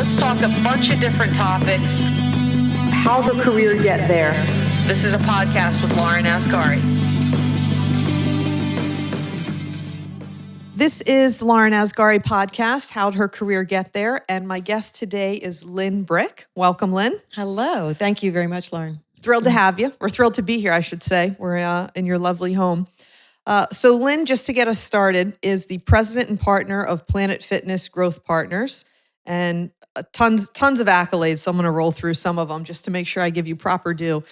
Let's talk a bunch of different topics. How her career get there. This is a podcast with Lauren Asghari. This is the Lauren Asghari podcast, How'd Her Career Get There? And my guest today is Lynne Brick. Welcome, Lynne. Hello. Thank you very much, Lauren. Thrilled to have you. We're thrilled to be here, I should say. We're in your lovely home. So Lynne, just to get us started, is the president and partner of Planet Fitness Growth Partners, and tons of accolades. So I'm going to roll through some of them just to make sure I give you proper due.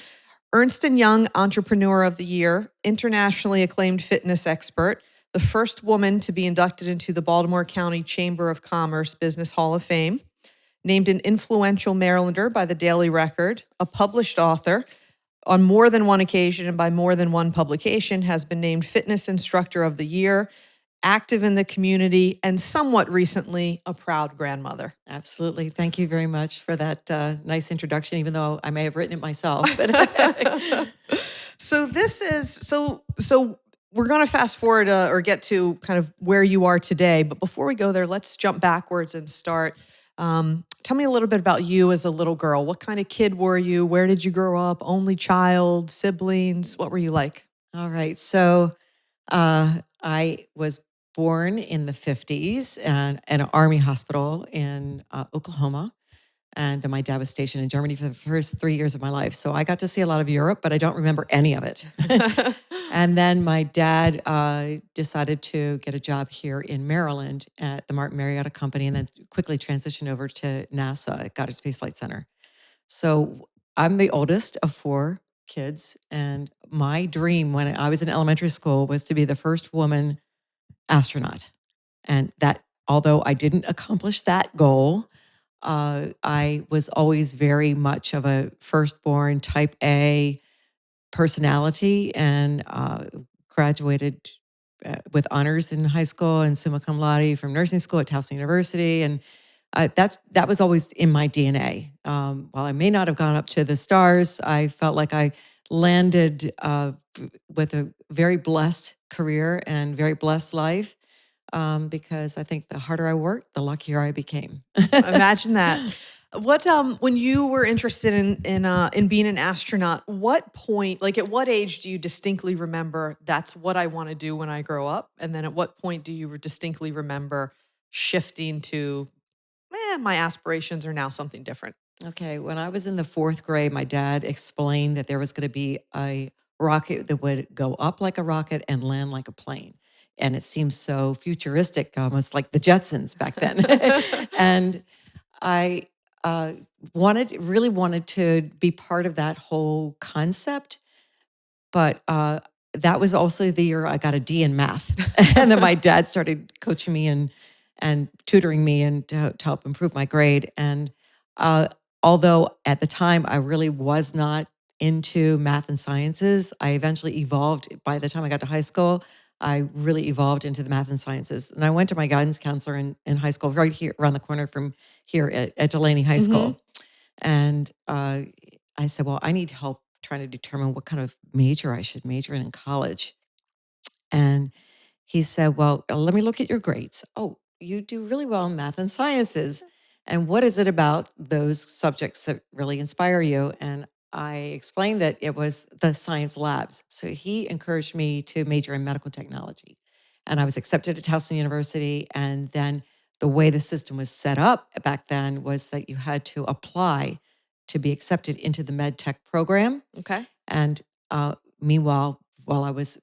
Ernst & Young Entrepreneur of the Year, internationally acclaimed fitness expert, the first woman to be inducted into the Baltimore County Chamber of Commerce Business Hall of Fame, named an influential Marylander by the Daily Record, a published author, on more than one occasion and by more than one publication, has been named Fitness Instructor of the Year, active in the community, and somewhat recently, a proud grandmother. Absolutely. Thank you very much for that nice introduction, even though I may have written it myself. So this is, so we're going to fast forward or get to kind of where you are today. But before we go there, let's jump backwards and start. Tell me a little bit about you as a little girl. What kind of kid were you? Where did you grow up? Only child, siblings? What were you like? All right. So I was born in the 50s in an army hospital in Oklahoma. And then my dad was stationed in Germany for the first 3 years of my life. So I got to see a lot of Europe, but I don't remember any of it. And then my dad decided to get a job here in Maryland at the Martin Marietta Company, and then quickly transitioned over to NASA at Goddard Space Flight Center. So I'm the oldest of 4 kids. And my dream when I was in elementary school was to be the first woman astronaut. And that, although I didn't accomplish that goal, I was always very much of a firstborn type A personality, and graduated with honors in high school and summa cum laude from nursing school at Towson University. And that was always in my DNA. While I may not have gone up to the stars, I felt like I landed with a very blessed career and very blessed life, because I think the harder I worked, the luckier I became. Imagine that. What when you were interested in being an astronaut, what point, like at what age do you distinctly remember that's what I want to do when I grow up? And then at what point do you distinctly remember shifting to, my aspirations are now something different? Okay, when I was in the 4th grade, my dad explained that there was going to be a rocket that would go up like a rocket and land like a plane. And it seems so futuristic, almost like the Jetsons back then. And I really wanted to be part of that whole concept. But that was also the year I got a D in math. And then my dad started coaching me and tutoring me and to help improve my grade. And although at the time I really was not into math and sciences, I eventually evolved. By the time I got to high school, I really evolved into the math and sciences. And I went to my guidance counselor in high school, right here around the corner from here at Delaney High School. And I said, well, I need help trying to determine what kind of major I should major in college. And he said, well, let me look at your grades. Oh, you do really well in math and sciences. And what is it about those subjects that really inspire you? And I explained that it was the science labs. So he encouraged me to major in medical technology. And I was accepted at Towson University. And then the way the system was set up back then was that you had to apply to be accepted into the med tech program. Okay. And meanwhile, while I was,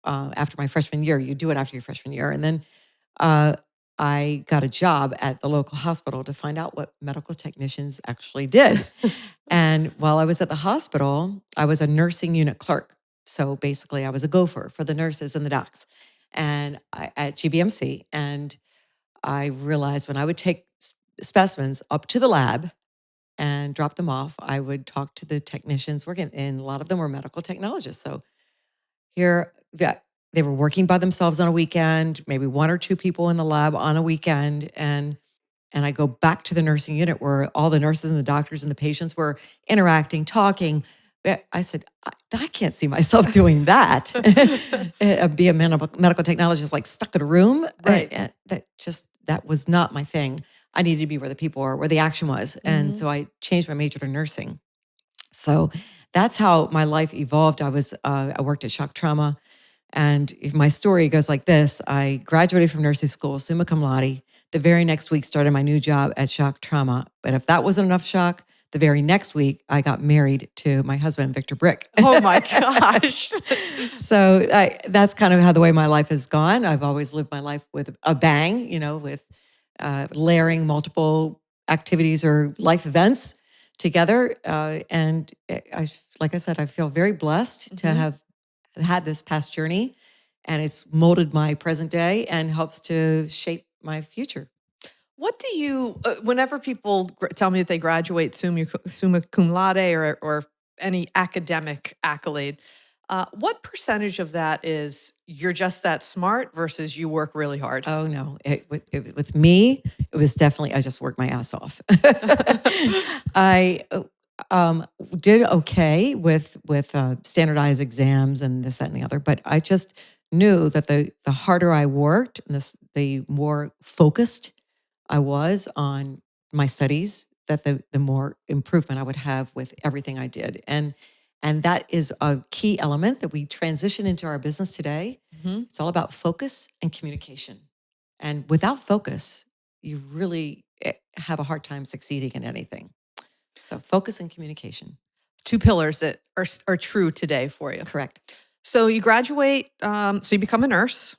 after my freshman year, you do it after your freshman year. And then I got a job at the local hospital to find out what medical technicians actually did. And while I was at the hospital, I was a nursing unit clerk. So basically, I was a gopher for the nurses and the docs and at GBMC. And I realized when I would take specimens up to the lab and drop them off, I would talk to the technicians working, and a lot of them were medical technologists. So here, they were working by themselves on a weekend, maybe 1 or 2 people in the lab on a weekend. And I go back to the nursing unit where all the nurses and the doctors and the patients were interacting, talking. I said, I can't see myself doing that. Be a medical technologist, like stuck in a room. Right. That was not my thing. I needed to be where the people were, where the action was. And so I changed my major to nursing. So that's how my life evolved. I worked at shock trauma. And if my story goes like this, I graduated from nursing school, summa cum laude. The very next week started my new job at shock trauma. But if that wasn't enough shock, the very next week I got married to my husband, Victor Brick. Oh my gosh. So that's kind of how the way my life has gone. I've always lived my life with a bang, with layering multiple activities or life events together. And like I said, I feel very blessed to have had this past journey, and it's molded my present day and helps to shape my future. What do you, whenever people tell me that they graduate summa cum laude or any academic accolade, what percentage of that is you're just that smart versus you work really hard? Oh no, with me, it was definitely I just worked my ass off. I did okay with standardized exams and this, that, and the other, but I just knew that the harder I worked, and the more focused I was on my studies, that the more improvement I would have with everything I did. And that is a key element that we transition into our business today. It's all about focus and communication. And without focus, you really have a hard time succeeding in anything. So focus and communication. Two pillars that are true today for you. Correct. So you graduate, so you become a nurse,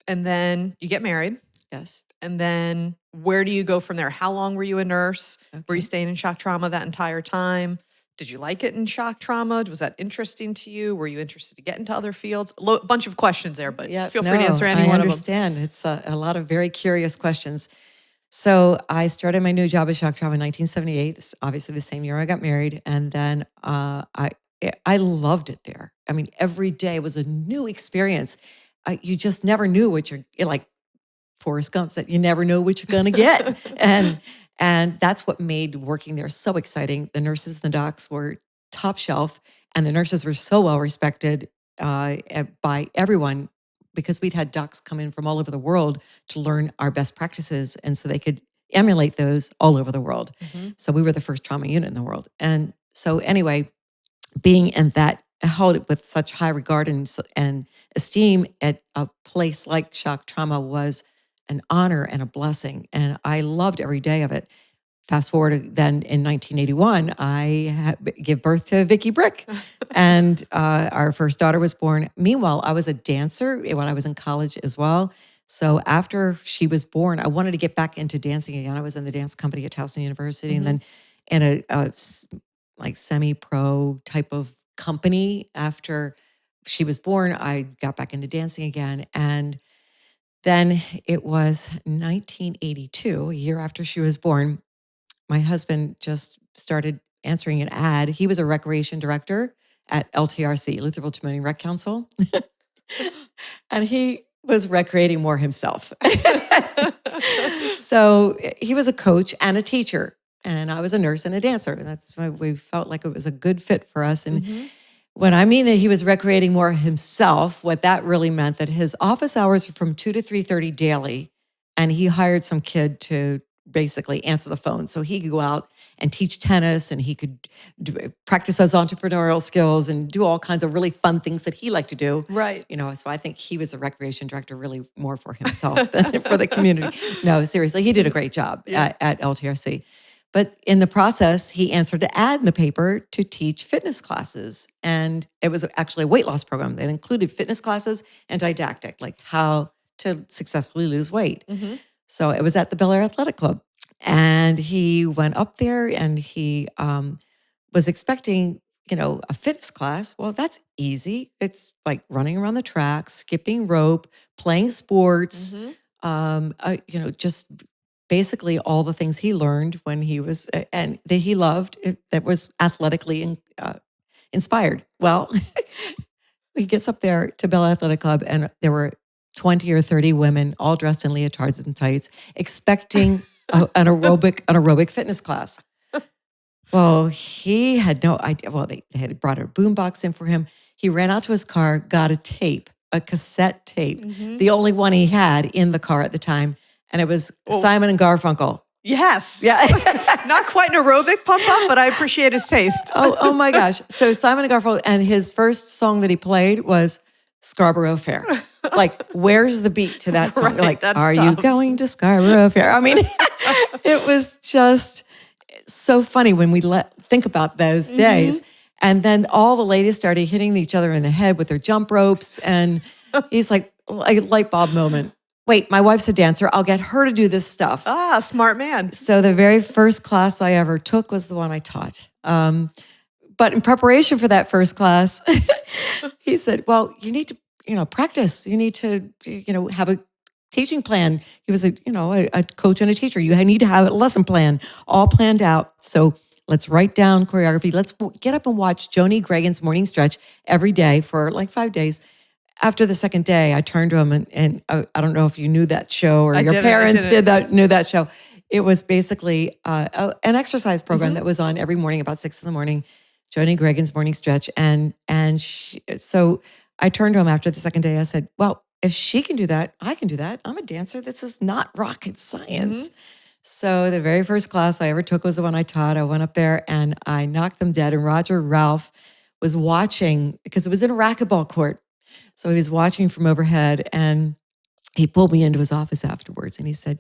and then you get married. Yes. And then where do you go from there? How long were you a nurse? Were you staying in shock trauma that entire time? Did you like it in shock trauma? Was that interesting to you? Were you interested to get into other fields? A bunch of questions there, but feel free to answer any one of them. I understand. It's a lot of very curious questions. So I started my new job at shock trauma in 1978. This, obviously the same year I got married. And then I loved it there. I mean, every day was a new experience. You just never knew what you're like. Forrest Gump said, you never know what you're going to get. And that's what made working there so exciting. The nurses and the docs were top shelf, and the nurses were so well respected by everyone, because we'd had docs come in from all over the world to learn our best practices, and so they could emulate those all over the world. So we were the first trauma unit in the world. And so anyway, being in that, held it with such high regard and esteem at a place like shock trauma was an honor and a blessing. And I loved every day of it. Fast forward then in 1981, I give birth to Vicky Brick, and our first daughter was born. Meanwhile, I was a dancer when I was in college as well. So after she was born, I wanted to get back into dancing again. I was in the dance company at Towson University, and then in a like semi-pro type of company. After she was born, I got back into dancing again, and then it was 1982, a year after she was born, my husband just started answering an ad. He was a recreation director at LTRC, Lutherville Timonian Rec Council. And he was recreating more himself. So he was a coach and a teacher. And I was a nurse and a dancer. And that's why we felt like it was a good fit for us. And when I mean that he was recreating more himself, what that really meant that his office hours were from 2 to 3:30 daily, and he hired some kid to basically answer the phone. So he could go out and teach tennis, and he could practice his entrepreneurial skills and do all kinds of really fun things that he liked to do. Right. So I think he was a recreation director really more for himself than for the community. No, seriously, he did a great job at LTRC. But in the process, he answered an ad in the paper to teach fitness classes. And it was actually a weight loss program that included fitness classes and didactic, like how to successfully lose weight. So it was at the Bel Air Athletic Club. And he went up there, and he was expecting, a fitness class. Well, that's easy. It's like running around the track, skipping rope, playing sports, just basically all the things he learned when he was, and that he loved, that was athletically inspired. Well, he gets up there to Bell Athletic Club, and there were 20 or 30 women all dressed in leotards and tights, expecting an aerobic fitness class. Well, he had no idea. Well, they had brought a boombox in for him. He ran out to his car, got a cassette tape, the only one he had in the car at the time. And it was Simon and Garfunkel. Yes. Yeah. Not quite an aerobic pump up, but I appreciate his taste. Oh my gosh. So Simon and Garfunkel, and his first song that he played was Scarborough Fair. Like, where's the beat to that song? Right, Like, that's are you tough. going to Scarborough Fair? I mean, it was just so funny when we think about those days. And then all the ladies started hitting each other in the head with their jump ropes. And he's like a light bulb moment. Wait, my wife's a dancer. I'll get her to do this stuff. Ah, smart man. So the very first class I ever took was the one I taught. But in preparation for that first class, he said, well, you need to, practice. You need to, have a teaching plan. He was a coach and a teacher. You need to have a lesson plan all planned out. So let's write down choreography. Let's get up and watch Joni Gregan's Morning Stretch every day for like 5 days. After the second day, I turned to him and I don't know if you knew that show or your parents knew that show. It was basically an exercise program that was on every morning about 6 a.m. Joni Gregan's Morning Stretch. So I turned to him after the second day. I said, well, if she can do that, I can do that. I'm a dancer. This is not rocket science. So the very first class I ever took was the one I taught. I went up there and I knocked them dead. And Roger Ralph was watching because it was in a racquetball court. So he was watching from overhead and he pulled me into his office afterwards and he said,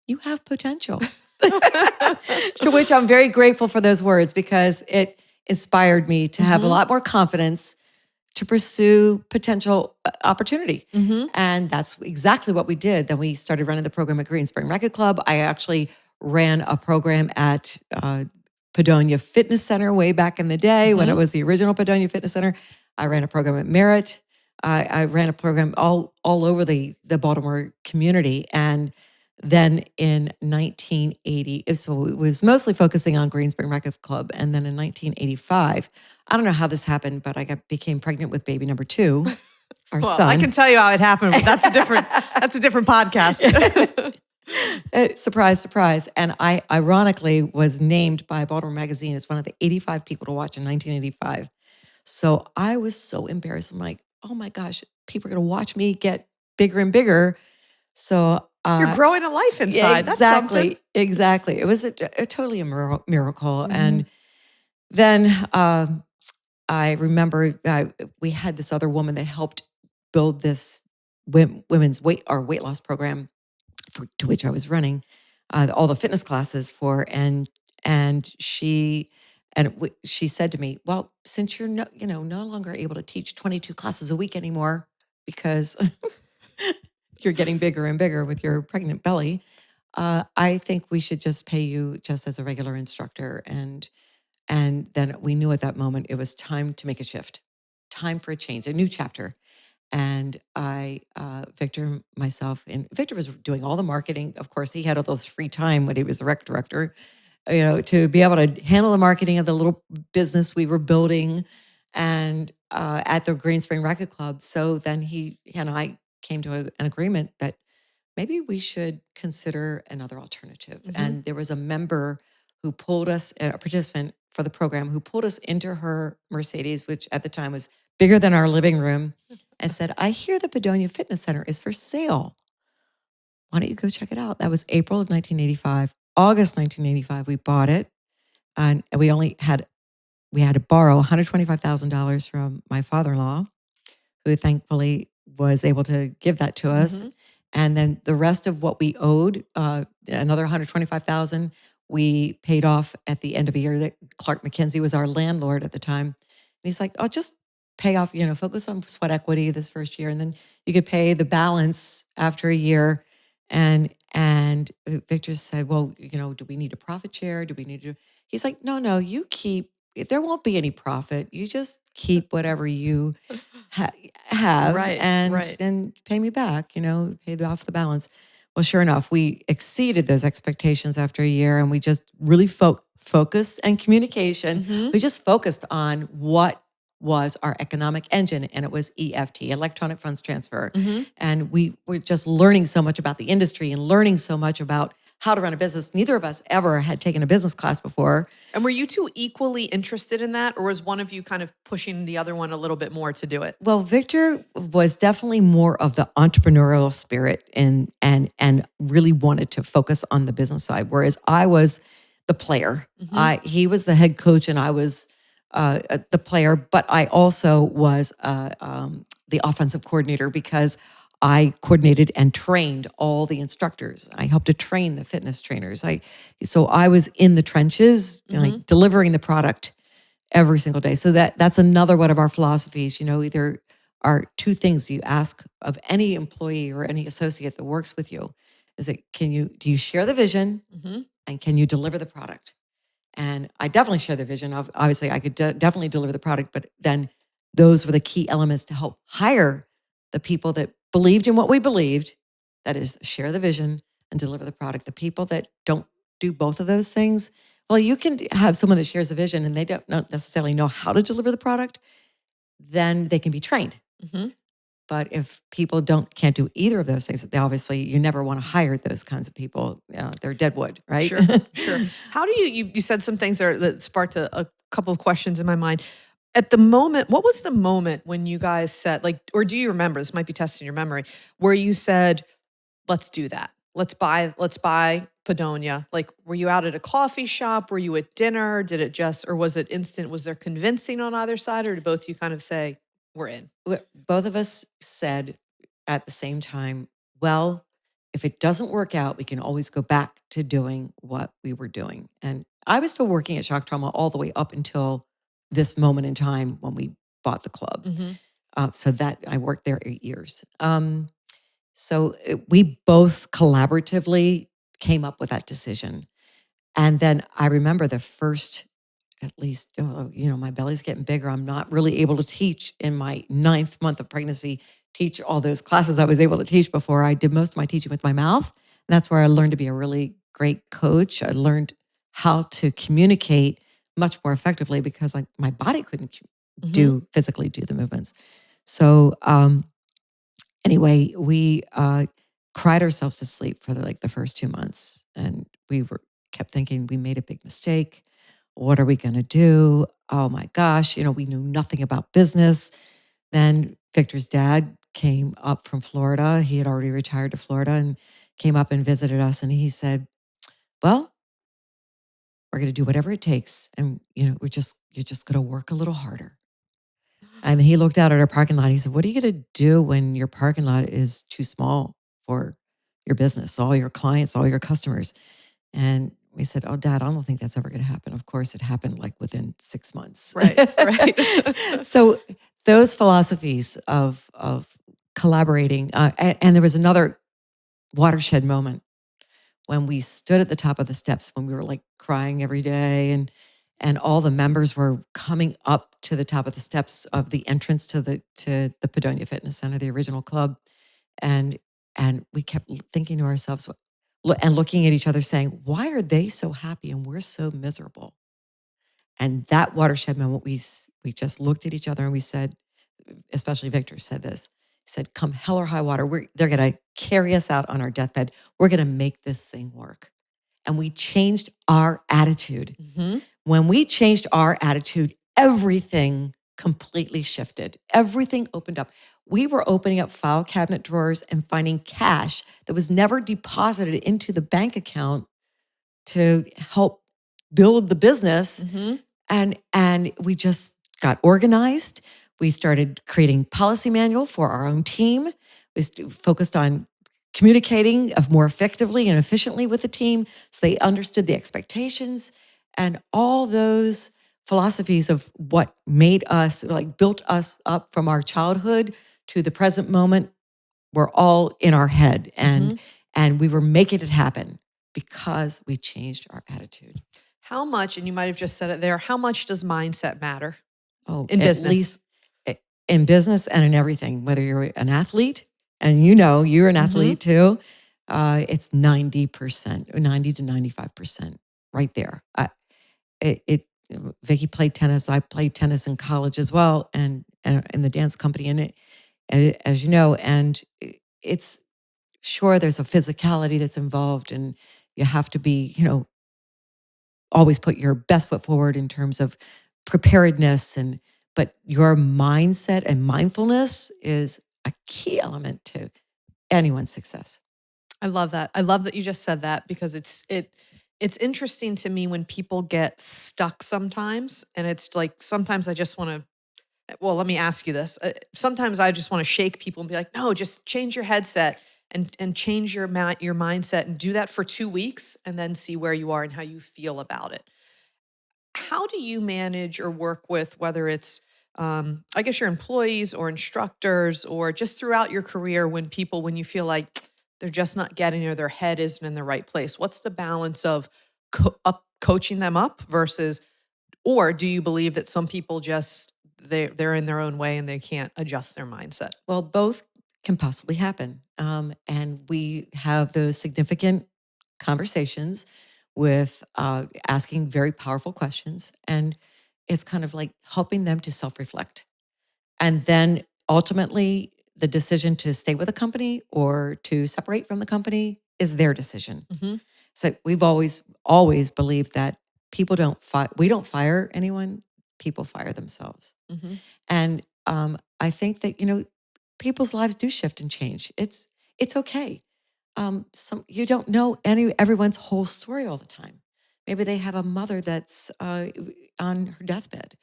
you have potential. To which I'm very grateful for those words because it inspired me to have a lot more confidence to pursue potential opportunity. And that's exactly what we did. Then we started running the program at Green Spring Racquet Club. I actually ran a program at Padonia Fitness Center way back in the day when it was the original Padonia Fitness Center. I ran a program at Merit. I ran a program all over the Baltimore community. And then in 1980, so it was mostly focusing on Green Spring Racquet Club. And then in 1985, I don't know how this happened, but I became pregnant with baby number 2, our son. I can tell you how it happened, but that's a different podcast. Surprise, surprise. And I ironically was named by Baltimore Magazine as one of the 85 people to watch in 1985. So I was so embarrassed. I'm like, oh my gosh, people are going to watch me get bigger and bigger. So you're growing a life inside. Exactly, exactly. It was totally a miracle. And then I remember we had this other woman that helped build this women's weight loss program to which I was running all the fitness classes for, and she said to me, "Well, since you're no longer able to teach 22 classes a week anymore because you're getting bigger and bigger with your pregnant belly, I think we should just pay you just as a regular instructor." And then we knew at that moment it was time to make a shift, time for a change, a new chapter. And Victor, myself, and Victor was doing all the marketing. Of course, he had all this free time when he was the rec director, to be able to handle the marketing of the little business we were building and at the Green Spring Racquet Club. So then he and I came to an agreement that maybe we should consider another alternative. And there was a member who pulled us, a participant for the program, who pulled us into her Mercedes, which at the time was bigger than our living room, and said, "I hear the Padonia Fitness Center is for sale. Why don't you go check it out?" That was April of 1985. August 1985, we bought it. And we had to borrow $125,000 from my father-in-law, who thankfully was able to give that to us. And then the rest of what we owed, another $125,000, we paid off at the end of a year. That Clark McKenzie was our landlord at the time. And he's like, "Oh, just pay off, focus on sweat equity this first year. And then you could pay the balance after a year." And Victor said, "Well, do we need a profit share? Do we need to?" He's like, "No, you keep, there won't be any profit. You just keep whatever you have and then pay me back, pay off the balance." Well, sure enough, we exceeded those expectations after a year, and we just really focused and communication. We just focused on what was our economic engine, and it was EFT, electronic funds transfer. And we were just learning so much about the industry and learning so much about how to run a business. Neither of us ever had taken a business class before. And were you two equally interested in that, or was one of you kind of pushing the other one a little bit more to do it? Well, Victor was definitely more of the entrepreneurial spirit and really wanted to focus on the business side, whereas I was the player. He was the head coach, and I was the player. But I also was the offensive coordinator because I coordinated and trained all the instructors. I helped to train the fitness trainers. So I was in the trenches, like delivering the product every single day. So that's another one of our philosophies. Either are two things you ask of any employee or any associate that works with you: is it do you share the vision, and can you deliver the product? And I definitely share the vision. Obviously, I could definitely deliver the product, but then those were the key elements to help hire the people that believed in what we believed. That is, share the vision and deliver the product. The people that don't do both of those things, well, you can have someone that shares a vision and they don't necessarily know how to deliver the product, then they can be trained. But if people can't do either of those things, you never want to hire those kinds of people. They're dead wood, right? Sure. How do you said some things there that sparked a couple of questions in my mind. At the moment, what was the moment when you guys said, or do you remember, this might be testing your memory, where you said, let's do that. Let's buy Padonia. Were you out at a coffee shop? Were you at dinner? Or was it instant? Was there convincing on either side, or did both you kind of say, we're in? Both of us said at the same time, well, if it doesn't work out, we can always go back to doing what we were doing. And I was still working at Shock Trauma all the way up until this moment in time when we bought the club. So that I worked there 8 years. We both collaboratively came up with that decision. And then I remember the first, at least, my belly's getting bigger. I'm not really able to teach in my 9th month of pregnancy, teach all those classes I was able to teach before. I did most of my teaching with my mouth. And that's where I learned to be a really great coach. I learned how to communicate much more effectively because my body couldn't physically do the movements. So anyway, we cried ourselves to sleep for the first 2 months. And we kept thinking we made a big mistake. What are we going to do? Oh my gosh, we knew nothing about business. Then Victor's dad came up from Florida. He had already retired to Florida and came up and visited us. And he said, well, we're going to do whatever it takes. And, you're just going to work a little harder. And he looked out at our parking lot. He said, what are you going to do when your parking lot is too small for your business, all your clients, all your customers? And we said, oh, Dad, I don't think that's ever going to happen. Of course, it happened within 6 months. Right. So those philosophies of collaborating, and there was another watershed moment when we stood at the top of the steps when we were crying every day, and all the members were coming up to the top of the steps of the entrance to the Padonia Fitness Center, the original club, and we kept thinking to ourselves and looking at each other, saying, "Why are they so happy and we're so miserable?" And that watershed moment, we just looked at each other and we said, especially Victor said this. He said, "Come hell or high water, they're going to carry us out on our deathbed. We're going to make this thing work." And we changed our attitude. When we changed our attitude, everything completely shifted. Everything opened up. We were opening up file cabinet drawers and finding cash that was never deposited into the bank account to help build the business. And we just got organized. We started creating policy manual for our own team. We focused on communicating more effectively and efficiently with the team so they understood the expectations, and all those philosophies of what made us, built us up from our childhood to the present moment were all in our head. And we were making it happen because we changed our attitude. How much, and you might have just said it there, how much does mindset matter in business? At least in business and in everything, whether you're an athlete, and you're an athlete too, it's 90%, 90 to 95% right there. Vicky played tennis. I played tennis in college as well, and in the dance company. And as you know, and it's sure there's a physicality that's involved, and You have to be, always put your best foot forward in terms of preparedness, but your mindset and mindfulness is a key element to anyone's success. I love that. I love that you just said that because it's interesting to me when people get stuck sometimes, and it's like sometimes I just want to. Well, let me ask you this. Sometimes I just want to shake people and be like, no, just change your headset and change your mindset and do that for 2 weeks and then see where you are and how you feel about it. How do you manage or work with whether it's I guess your employees or instructors or just throughout your career when you feel like they're just not getting or their head isn't in the right place? What's the balance of coaching them up versus, or do you believe that some people just they're in their own way and they can't adjust their mindset? Well, both can possibly happen. And we have those significant conversations with asking very powerful questions. And it's kind of like helping them to self reflect. And then ultimately, the decision to stay with a company or to separate from the company is their decision. Hmm. So we've always believed that we don't fire anyone, people fire themselves. Hmm. And I think that people's lives do shift and change. It's okay. You don't know everyone's whole story all the time. Maybe they have a mother that's on her deathbed,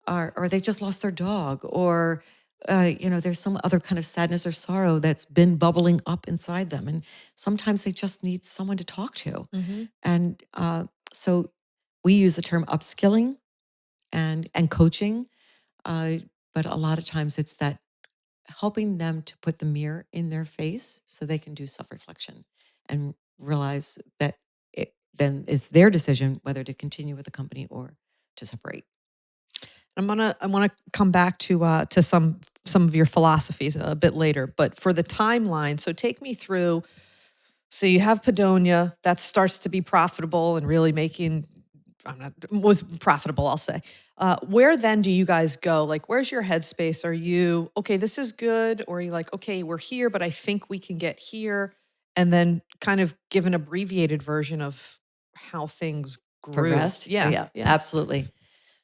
or they just lost their dog, or there's some other kind of sadness or sorrow that's been bubbling up inside them, and sometimes they just need someone to talk to. Hmm. And so we use the term upskilling and coaching, uh, but a lot of times it's that helping them to put the mirror in their face so they can do self-reflection and realize that it then is their decision whether to continue with the company or to separate. I want to come back to some of your philosophies a bit later, but for the timeline, so take me through. So you have Padonia that starts to be profitable and really making, I'm not, was profitable, I'll say. Where then do you guys go? Like, where's your headspace? Are you, okay, this is good? Or are you like, okay, we're here, but I think we can get here? And then kind of give an abbreviated version of how things grew. Progressed? Oh, Yeah. yeah, Yeah. absolutely.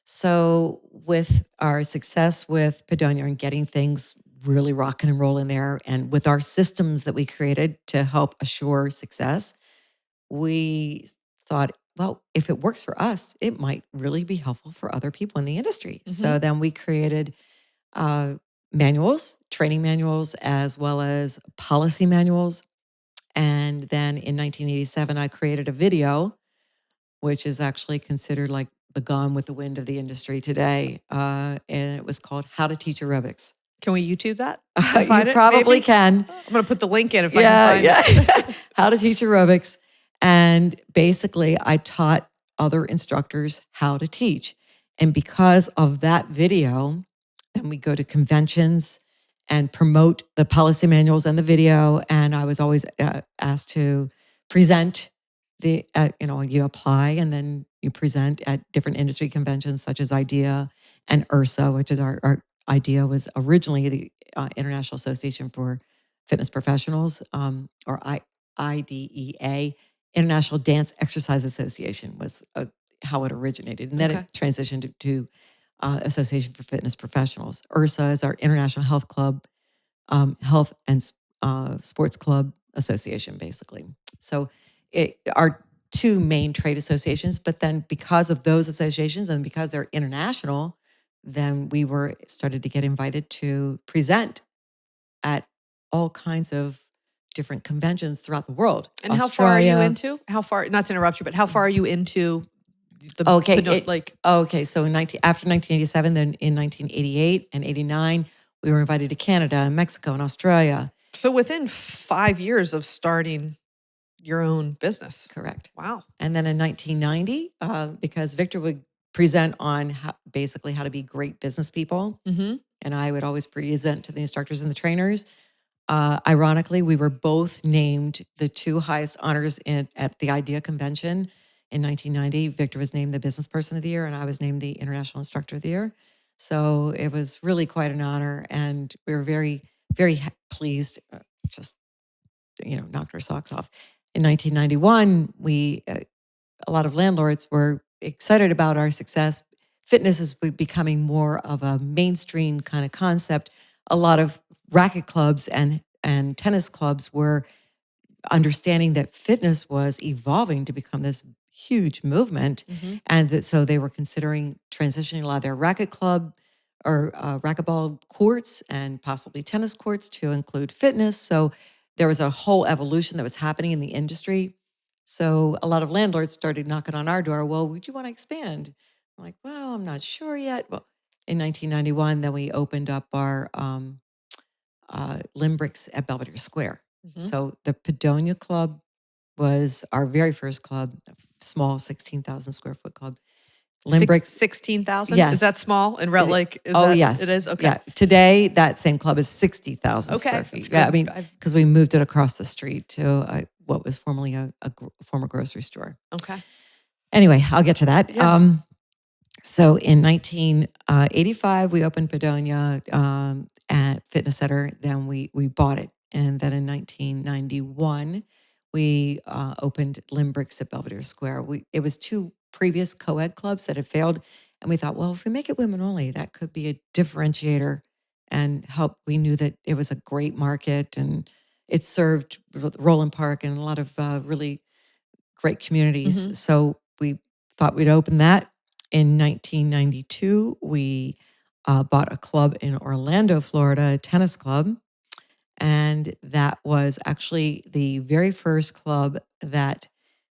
So with our success with Padonia and getting things really rocking and rolling there, and with our systems that we created to help assure success, we thought, well, if it works for us, it might really be helpful for other people in the industry. So then we created uh, manuals, training manuals, as well as policy manuals. And then in 1987, I created a video, which is actually considered like the Gone with the Wind of the industry today. And it was called How to Teach Aerobics. Can we YouTube that? You probably can. I'm going to put the link in if I can find it. How to teach aerobics. And basically, I taught other instructors how to teach. And because of that video, then we go to conventions and promote the policy manuals and the video. And I was always asked to present you apply and then you present at different industry conventions such as IDEA and IRSA, which is our IDEA was originally the International Association for Fitness Professionals, IDEA, International Dance Exercise Association was how it originated. And then Okay. it transitioned to Association for Fitness Professionals. IRSA is our International Health and Sports Club Association, basically. So our two main trade associations, but then because of those associations and because they're international, then we started to get invited to present at all kinds of different conventions throughout the world. And how far are you into? How far, not to interrupt you, but how far are you into the So after 1987, then in 1988 and 89, we were invited to Canada and Mexico and Australia. So within 5 years of starting your own business. Correct. Wow. And then in 1990, because Victor would present on how to be great business people, and I would always present to the instructors and the trainers. Ironically, we were both named the two highest honors at the IDEA convention in 1990. Victor was named the Business Person of the Year, and I was named the International Instructor of the Year. So it was really quite an honor, and we were very, very pleased. Just knocked our socks off. In 1991, a lot of landlords were excited about our success. Fitness is becoming more of a mainstream kind of concept. A lot of racket clubs and tennis clubs were understanding that fitness was evolving to become this huge movement, and so they were considering transitioning a lot of their racket club or racquetball courts and possibly tennis courts to include fitness. So there was a whole evolution that was happening in the industry. So a lot of landlords started knocking on our door. Well, would you want to expand? I'm like, well, I'm not sure yet. Well, in 1991, then we opened up our Lynne Brick's at Belvedere Square. So the Padonia Club was our very first club, a small 16,000 square foot club. Lynne Brick's 16,000? Yes. Is that small? In Lake? Yes. It is? Okay. Yeah. Today, that same club is 60,000 Okay, square that's feet. good. Yeah, I mean, because we moved it across the street to what was formerly a former grocery store. Okay. Anyway, I'll get to that. Yeah. So in 1985, we opened Padonia at Fitness Center. Then we bought it. And then in 1991, we opened Lynne Brick's at Belvedere Square. It was two previous co-ed clubs that had failed. And we thought, well, if we make it women only, that could be a differentiator and help. We knew that it was a great market and it served Roland Park and a lot of really great communities. So we thought we'd open that. In 1992, we bought a club in Orlando, Florida, a tennis club. And that was actually the very first club that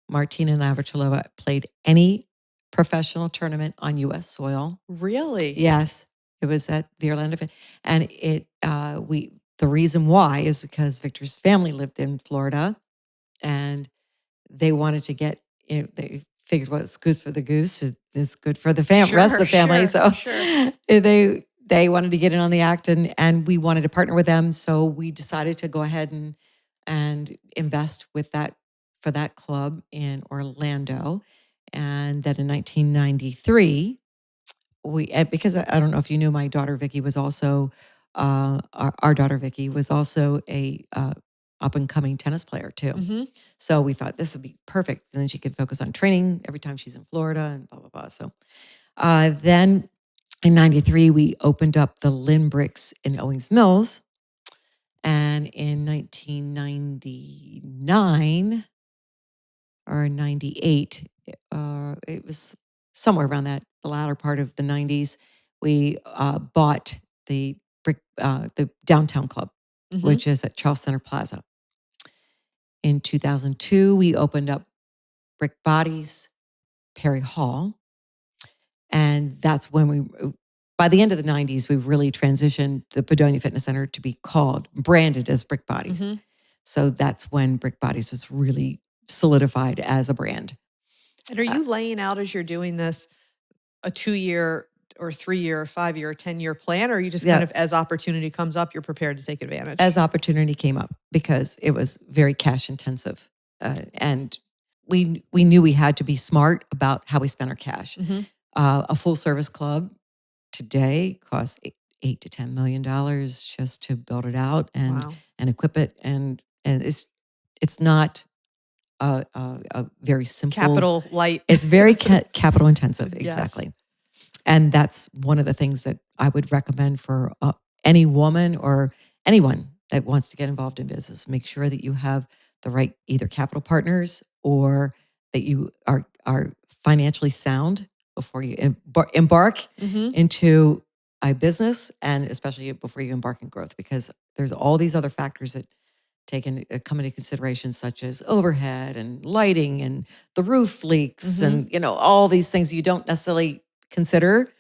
Martina Navratilova played any professional tournament on U.S. soil. Really? Yes, it was at the Orlando, and the reason why is because Victor's family lived in Florida, and they wanted to get. They figured what's good for the goose is good for the rest of the family. So they wanted to get in on the act, and we wanted to partner with them. So we decided to go ahead and invest with that for that club in Orlando. And then in 1993, because I don't know if you knew, my daughter Vicky was also our daughter Vicky was also a up and coming tennis player too. So we thought this would be perfect. And then she could focus on training every time she's in Florida and blah, blah, blah. So then in 93, we opened up the Lynne Bricks in Owings Mills. And in 1999 or 98, it was somewhere around that, the latter part of the 90s, we bought the Downtown Club, which is at Charles Center Plaza. In 2002, we opened up Brick Bodies, Perry Hall. And that's when by the end of the 90s, we really transitioned the Padonia Fitness Center to be branded as Brick Bodies. So that's when Brick Bodies was really solidified as a brand. And are you laying out, as you're doing this, a 2-year or 3-year, 5-year, 10-year plan? Or are you just kind of, as opportunity comes up, you're prepared to take advantage? As opportunity came up, because it was very cash intensive. And we knew we had to be smart about how we spent our cash. A full service club today costs $8 to $10 million just to build it out and equip it. And it's not a very simple capital light. It's very capital intensive. Exactly. And that's one of the things that I would recommend for any woman or anyone that wants to get involved in business. Make sure that you have the right either capital partners or that you are financially sound before you embark into a business, and especially before you embark in growth, because there's all these other factors that come into consideration, such as overhead and lighting and the roof leaks and all these things you don't necessarily consider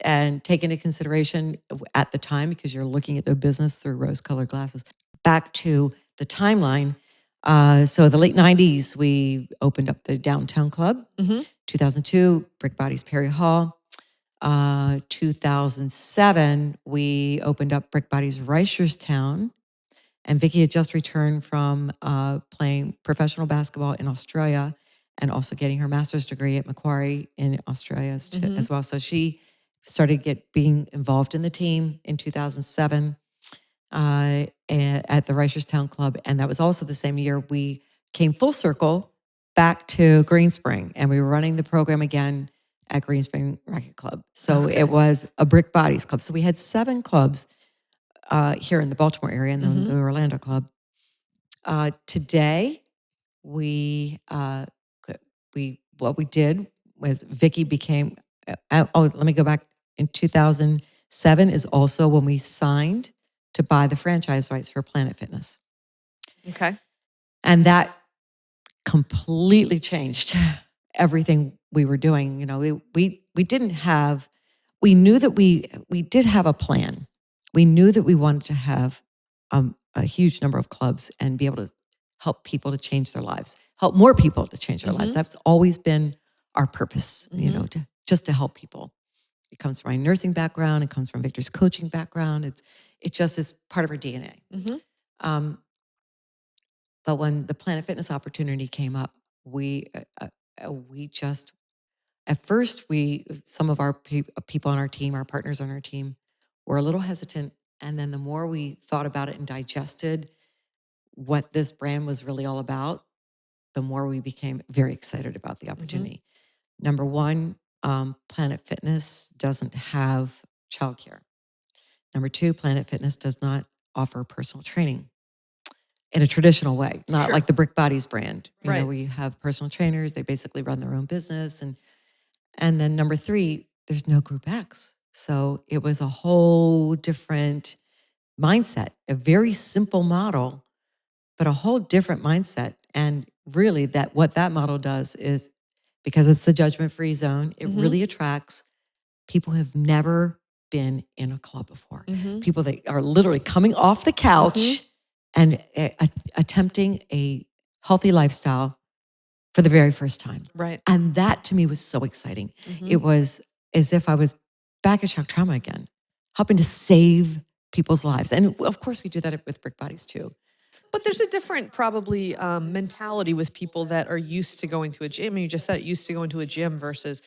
and take into consideration at the time because you're looking at the business through rose-colored glasses. Back to the timeline. So the late 90s, we opened up the Downtown Club. 2002, Brick Bodies Perry Hall. 2007, we opened up Brick Bodies Reicherstown. And Vicky had just returned from playing professional basketball in Australia and also getting her master's degree at Macquarie in Australia as well. So she started being involved in the team in 2007 at the Reicherstown Club. And that was also the same year we came full circle back to Green Spring, and we were running the program again at Green Spring Racket Club. So it was a Brick Bodies Club. So we had 7 clubs here in the Baltimore area, and then the Orlando Club. Today, what we did was Vicky became. Let me go back. In 2007 is also when we signed to buy the franchise rights for Planet Fitness. Okay. And that completely changed everything we were doing. You know, we didn't have, we knew that we did have a plan. We knew that we wanted to have a huge number of clubs and be able to help people to change their lives, help more people to change their lives. That's always been our purpose, you know, just to help people. It comes from my nursing background. It comes from Victor's coaching background. It just is part of our DNA. But when the Planet Fitness opportunity came up, we just, at first, some of our people on our team, our partners on our team, were a little hesitant. And then the more we thought about it and digested what this brand was really all about, the more we became very excited about the opportunity. Number one, Planet Fitness doesn't have childcare. Number two, Planet Fitness does not offer personal training in a traditional way, not like the Brick Bodies brand. You know, we have personal trainers, they basically run their own business. And then number three, there's no Group X. So it was a whole different mindset, a very simple model, but a whole different mindset. And really what that model does is, because it's the judgment-free zone, it really attracts people who have never been in a club before. People that are literally coming off the couch and attempting a healthy lifestyle for the very first time. Right. And that to me was so exciting. It was as if I was back at shock trauma again, helping to save people's lives. And of course we do that with Brick Bodies too. But there's a different probably mentality with people that are used to going to a gym. You just said used to going to a gym versus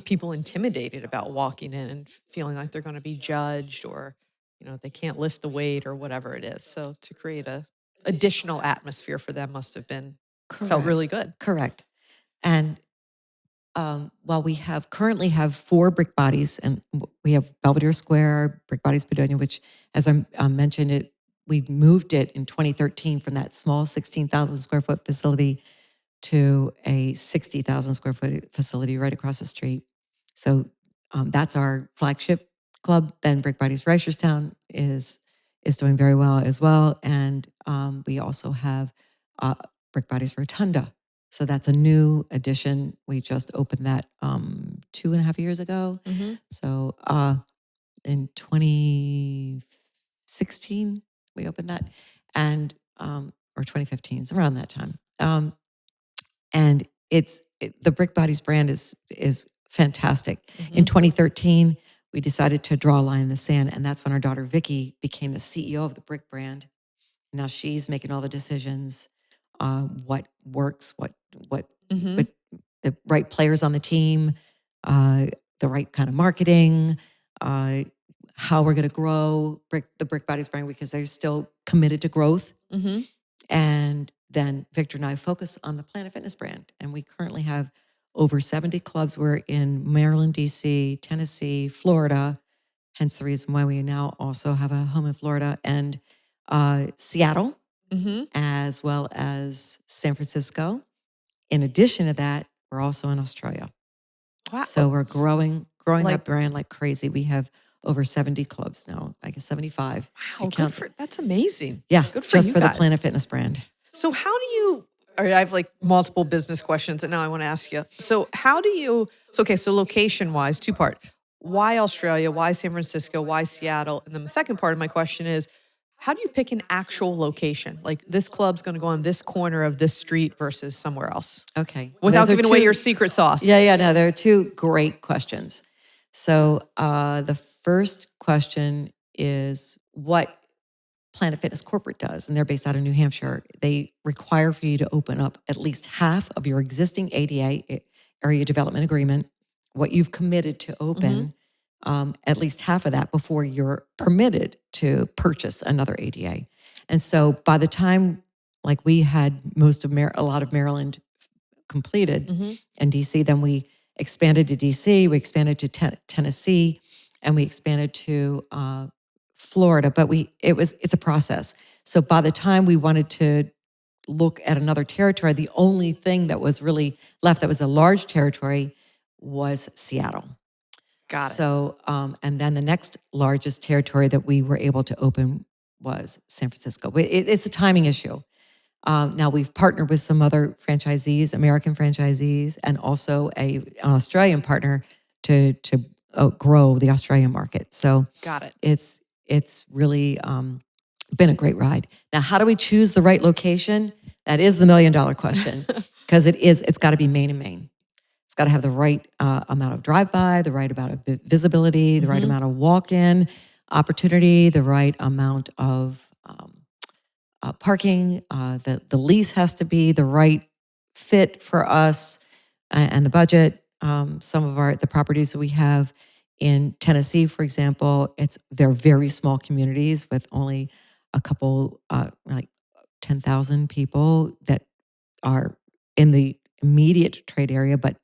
people intimidated about walking in and feeling like they're going to be judged, or, you know, they can't lift the weight or whatever it is. So to create a additional atmosphere for them must have been felt really good. Correct. And while we currently have 4 Brick Bodies, and we have Belvedere Square, Brick Bodies Bedonia, which, as I mentioned, we moved it in 2013 from that small 16,000 square foot facility to a 60,000 square foot facility right across the street. So that's our flagship club. Then Brick Bodies Reicherstown is doing very well as well. And we also have Brick Bodies Rotunda. So that's a new addition. We just opened that 2.5 years ago. So in 2016, we opened that, and or 2015, so around that time. And the Brick Bodies brand is fantastic. In 2013, we decided to draw a line in the sand, and that's when our daughter Vicky became the CEO of the Brick brand. Now she's making all the decisions, what works, what but the right players on the team, the right kind of marketing, how we're going to grow the Brick Bodies brand, because they're still committed to growth. And then Victor and I focus on the Planet Fitness brand. And we currently have over 70 clubs. We're in Maryland, D.C., Tennessee, Florida, hence the reason why we now also have a home in Florida, and Seattle, as well as San Francisco. In addition to that, we're also in Australia. Wow. So we're growing that brand like crazy. We have over 70 clubs now, I guess 75. Wow, that's amazing. Yeah, good for just you for guys. the Planet Fitness brand. So how do you, all right, I have like multiple business questions that now I want to ask you. So how do you, so location-wise, 2-part. Why Australia? Why San Francisco? Why Seattle? And then the second part of my question is, how do you pick an actual location? Like, this club's going to go on this corner of this street versus somewhere else. Okay. Without giving away your secret sauce. Yeah, no, there are 2 great questions. So the first question is what Planet Fitness Corporate does, and they're based out of New Hampshire. They require for you to open up at least half of your existing ADA, Area Development Agreement, what you've committed to open, at least half of that before you're permitted to purchase another ADA. And so by the time Like we had a lot of Maryland completed in DC. Then we expanded to DC, we expanded to Tennessee, and we expanded to Florida. But it's a process. So by the time we wanted to look at another territory, the only thing that was really left that was a large territory was Seattle. Got it. So, and then the next largest territory that we were able to open was San Francisco. It's a timing issue. Now we've partnered with some other franchisees, American franchisees, and also an Australian partner to grow the Australian market. So Got it. it's really been a great ride. Now, how do we choose the right location? That is the $1 million question, because it's got to be main and main. It's got to have the right amount of drive-by, the right amount of visibility, the right amount of walk-in opportunity, the right amount of parking. The lease has to be the right fit for us and the budget. Some of the properties that we have in Tennessee, for example, they're very small communities with only a couple, like 10,000 people that are in the immediate trade area, but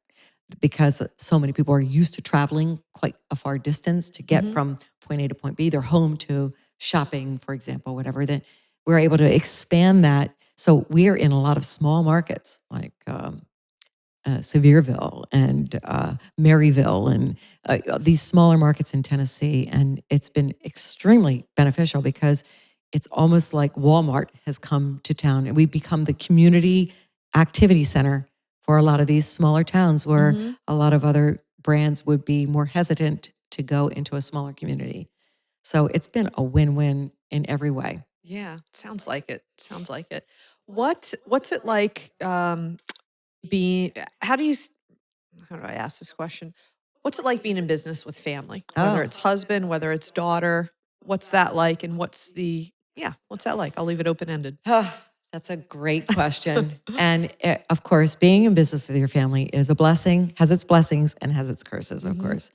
because so many people are used to traveling quite a far distance to get from point A to point B, they're home to shopping, for example, whatever, then we're able to expand that. So we're in a lot of small markets like Sevierville and Maryville and these smaller markets in Tennessee. And it's been extremely beneficial because it's almost like Walmart has come to town and we've become the community activity center for a lot of these smaller towns where a lot of other brands would be more hesitant to go into a smaller community. So it's been a win-win in every way. Yeah, sounds like it. Sounds like it. What's it like being? How do I ask this question? What's it like being in business with family? Whether it's husband, whether it's daughter, what's that like? And what's that like? I'll leave it open ended. That's a great question. And of course, being in business with your family is a blessing, has its blessings and has its curses, of course.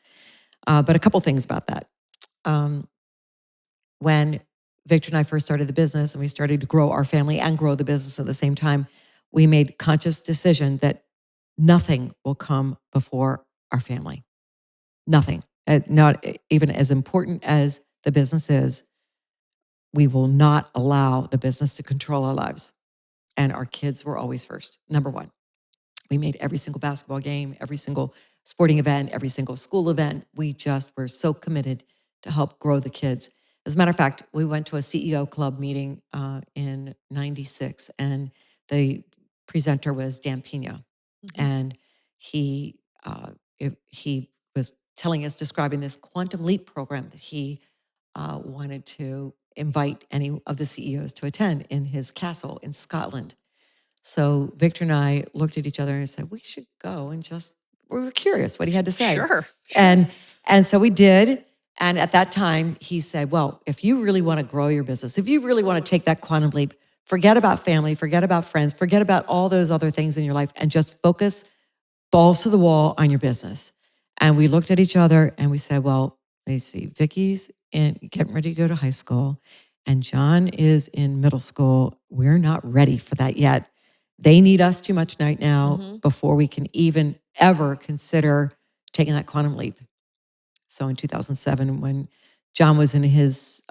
But a couple things about that. When Victor and I first started the business and we started to grow our family and grow the business at the same time, we made conscious decision that nothing will come before our family. Nothing. Not even as important as the business is, we will not allow the business to control our lives. And our kids were always first. Number one, we made every single basketball game, every single sporting event, every single school event. We just were so committed to help grow the kids. As a matter of fact, we went to a CEO club meeting in '96, and the presenter was Dan Pena. And he was describing this Quantum Leap program that he wanted to invite any of the CEOs to attend in his castle in Scotland. So Victor and I looked at each other and said, we should go and we were curious what he had to say. Sure. And so we did. And at that time, he said, well, if you really want to grow your business, if you really want to take that quantum leap, forget about family, forget about friends, forget about all those other things in your life and just focus balls to the wall on your business. And we looked at each other and we said, well, let's see, Vicky's getting ready to go to high school and John is in middle school. We're not ready for that yet. They need us too much right now before we can even ever consider taking that quantum leap. So in 2007, when John was in his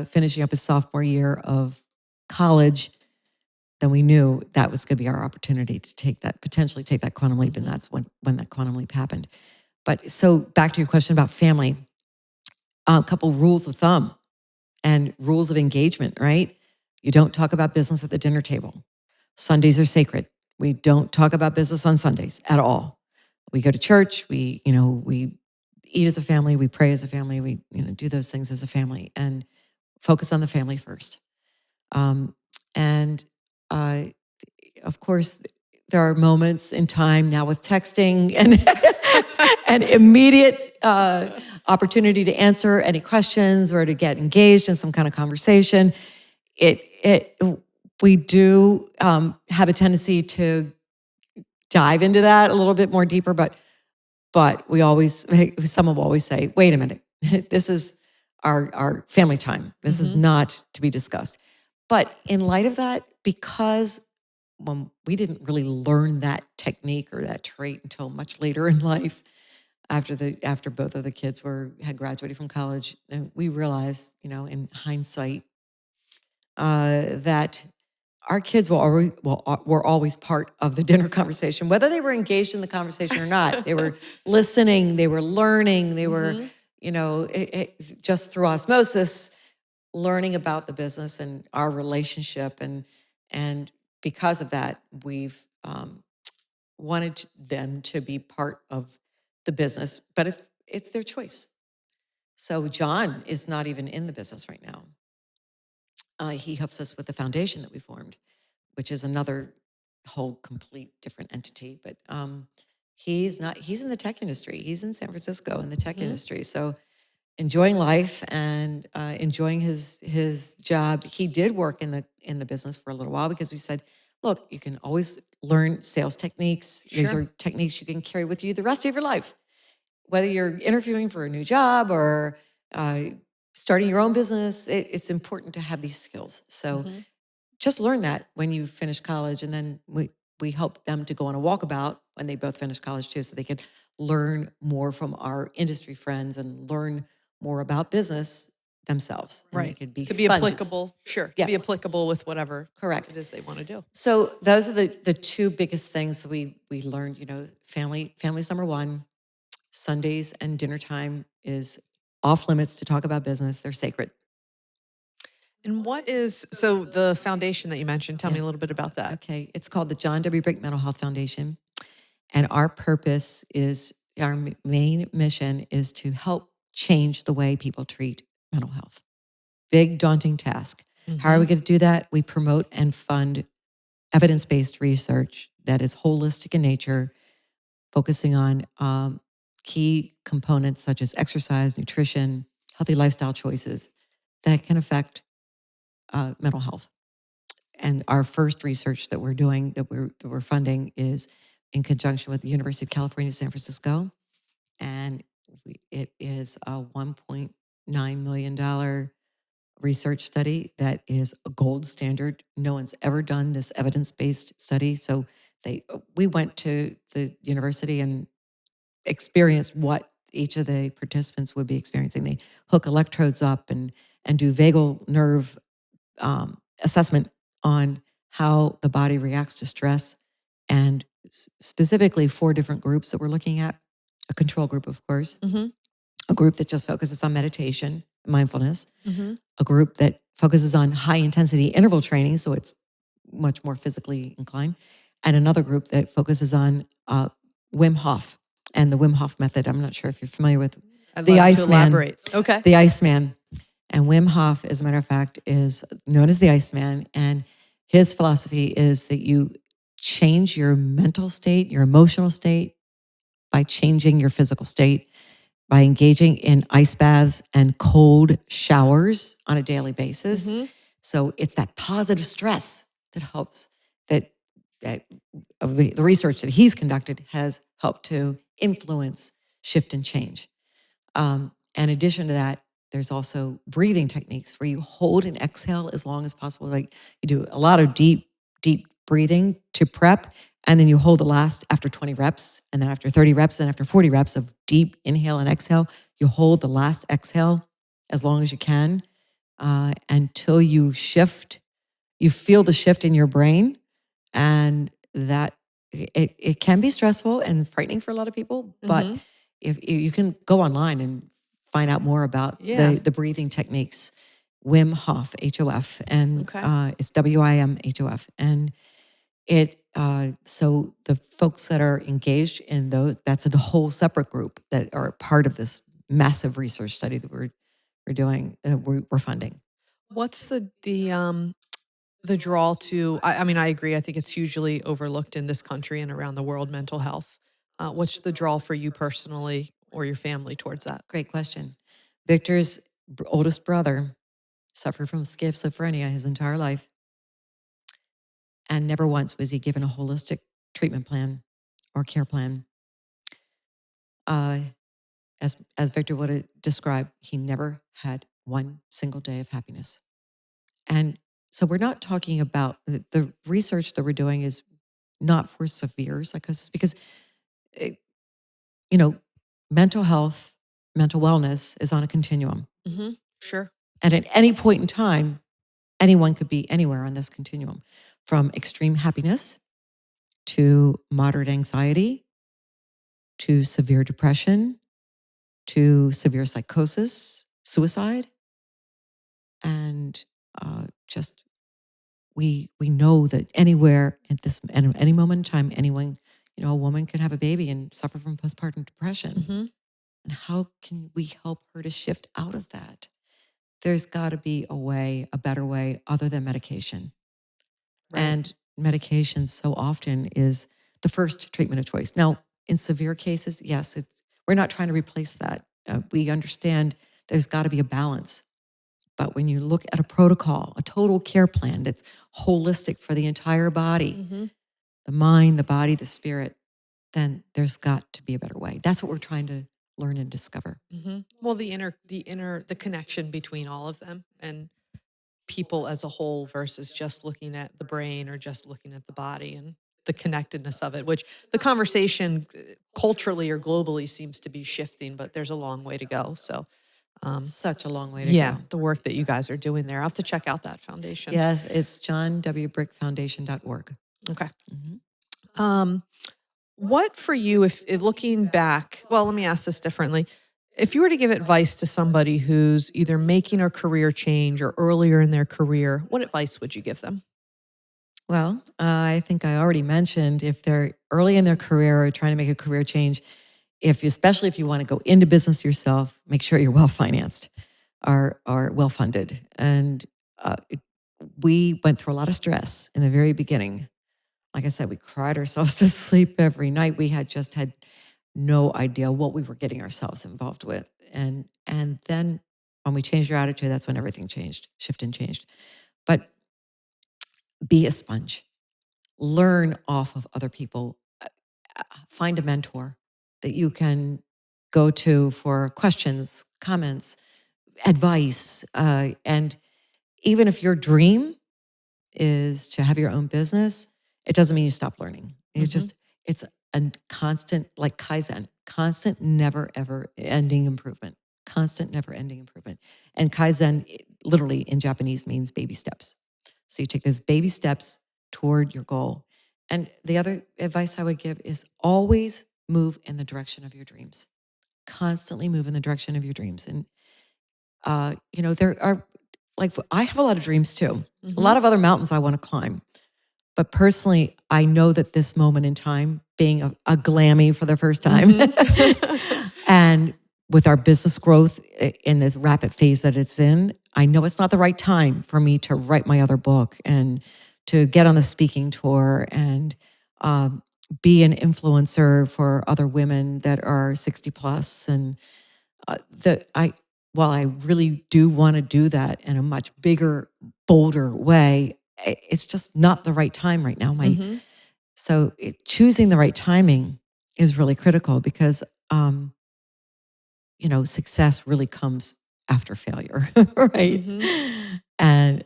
finishing up his sophomore year of college, then we knew that was going to be our opportunity to potentially take that quantum leap. And that's when that quantum leap happened. But so back to your question about family, a couple rules of thumb and rules of engagement, right? You don't talk about business at the dinner table. Sundays are sacred. We don't talk about business on Sundays at all. We go to church, we eat as a family, we pray as a family, we do those things as a family and focus on the family first. Of course, there are moments in time now with texting and an immediate opportunity to answer any questions or to get engaged in some kind of conversation. We do have a tendency to dive into that a little bit more deeper, but some will always say, wait a minute, this is our family time. This is not to be discussed. But in light of that, because we didn't really learn that technique or that trait until much later in life, after both of the kids had graduated from college, and we realized, in hindsight, that our kids were always part of the dinner conversation, whether they were engaged in the conversation or not. They were listening, they were learning, they were, just through osmosis, learning about the business and our relationship, and because of that, we've wanted them to be part of the business, but it's their choice. So John is not even in the business right now. He helps us with the foundation that we formed, which is another whole complete different entity. But he's in the tech industry. He's in San Francisco in the tech industry. So enjoying life and enjoying his job. He did work in the business for a little while because we said, look, you can always learn sales techniques. These are techniques you can carry with you the rest of your life. Whether you're interviewing for a new job or starting your own business, it's important to have these skills. So just learn that when you finish college. And then we help them to go on a walkabout when they both finish college too, so they can learn more from our industry friends and learn more about business themselves. And they could be to be applicable, to be applicable with whatever correct it is they want to do. So those are the two biggest things that we learned. Family's number one. Sundays and dinner time is off limits to talk about business. They're sacred. And what is, so the foundation that you mentioned, tell me a little bit about that. Okay. It's called the John W. Brick Mental Health Foundation. And our purpose our main mission is to help change the way people treat mental health. Big, daunting task. How are we going to do that? We promote and fund evidence-based research that is holistic in nature, focusing on key components such as exercise, nutrition, healthy lifestyle choices that can affect mental health. And our first research that we're doing, that we're funding, is in conjunction with the University of California, San Francisco. And it is a $1.9 million research study that is a gold standard. No one's ever done this evidence-based study. So we went to the university and experienced what each of the participants would be experiencing. They hook electrodes up and do vagal nerve assessment on how the body reacts to stress, and specifically 4 different groups that we're looking at. A control group, of course, a group that just focuses on meditation, mindfulness, a group that focuses on high intensity interval training, so it's much more physically inclined, and another group that focuses on Wim Hof and the Wim Hof method. I'm not sure if you're familiar with the Iceman. Okay. The Iceman. And Wim Hof, as a matter of fact, is known as the Iceman. And his philosophy is that you change your mental state, your emotional state, by changing your physical state, by engaging in ice baths and cold showers on a daily basis. So it's that positive stress that helps, that of the research that he's conducted has helped to influence shift and change. In addition to that, there's also breathing techniques where you hold and exhale as long as possible. Like you do a lot of deep breathing to prep, and then you hold the last after 20 reps, and then after 30 reps, and after 40 reps of deep inhale and exhale, you hold the last exhale as long as you can until you shift. You feel the shift in your brain, and that it can be stressful and frightening for a lot of people, but if you can go online and find out more about the breathing techniques, Wim Hof, H-O-F, and it's W-I-M-H-O-F. And so the folks that are engaged in those, that's a whole separate group that are part of this massive research study that we're doing, we're funding. What's the draw to, I mean, I agree. I think it's hugely overlooked in this country and around the world, mental health. What's the draw for you personally or your family towards that? Great question. Victor's oldest brother suffered from schizophrenia his entire life. And never once was he given a holistic treatment plan or care plan. As Victor would describe, he never had one single day of happiness. And So we're not talking about the research that we're doing is not for severe psychosis because, it, you know, mental health, mental wellness is on a continuum. Mm-hmm. Sure. And at any point in time, anyone could be anywhere on this continuum, from extreme happiness to moderate anxiety to severe depression to severe psychosis, suicide, and just we know that anywhere at any moment in time, anyone, a woman can have a baby and suffer from postpartum depression. Mm-hmm. And how can we help her to shift out of that? There's got to be a way, a better way, other than medication. Right. And medication so often is the first treatment of choice. Now, in severe cases, yes, we're not trying to replace that. We understand there's got to be a balance. But when you look at a protocol, a total care plan that's holistic for the entire body, Mm-hmm. the mind, the body, the spirit, then there's got to be a better way. That's what we're trying to learn and discover. Mm-hmm. Well, the connection between all of them and people as a whole versus just looking at the brain or just looking at the body and the connectedness of it, which the conversation culturally or globally seems to be shifting, but there's a long way to go. So, Such a long way to yeah, go. the work that you guys are doing there, I'll have to check out that foundation. Yes, it's johnwbrickfoundation.org. Okay. Mm-hmm. What for you, if looking back, well, let me ask this differently. If you were to give advice to somebody who's either making a career change or earlier in their career, what advice would you give them? Well, I think I already mentioned if they're early in their career or trying to make a career change, especially if you want to go into business yourself, make sure you're well financed or well funded. And we went through a lot of stress in the very beginning. Like I said, we cried ourselves to sleep every night. We had just had no idea what we were getting ourselves involved with. And then when we changed our attitude, that's when everything shifted and changed. But be a sponge. Learn off of other people. Find a mentor that you can go to for questions, comments, advice. And even if your dream is to have your own business, it doesn't mean you stop learning. Mhm. It's a constant, like Kaizen, constant, never ever ending improvement, constant, never ending improvement. And Kaizen literally in Japanese means baby steps. So you take those baby steps toward your goal. And the other advice I would give is always move in the direction of your dreams. Constantly move in the direction of your dreams. And there are, like, I have a lot of dreams too. A lot Mhm. of other mountains I want to climb. But personally, I know that this moment in time, being a glammy for the first time, Mhm. and with our business growth in this rapid phase that it's in, I know it's not the right time for me to write my other book and to get on the speaking tour and be an influencer for other women that are 60 plus. And while I really do want to do that in a much bigger, bolder way, it's just not the right time right now. Mhm. Choosing the right timing is really critical because, success really comes after failure, right? Mhm. And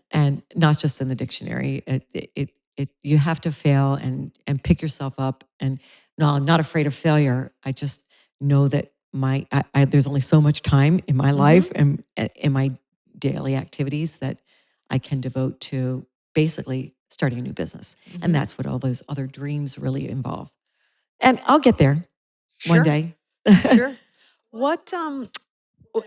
not just in the dictionary. You have to fail and pick yourself up. And no, I'm not afraid of failure. I just know that there's only so much time in my Mhm. life and in my daily activities that I can devote to basically starting a new business. And Mhm. that's what all those other dreams really involve. And I'll get there one Sure. day. Sure. What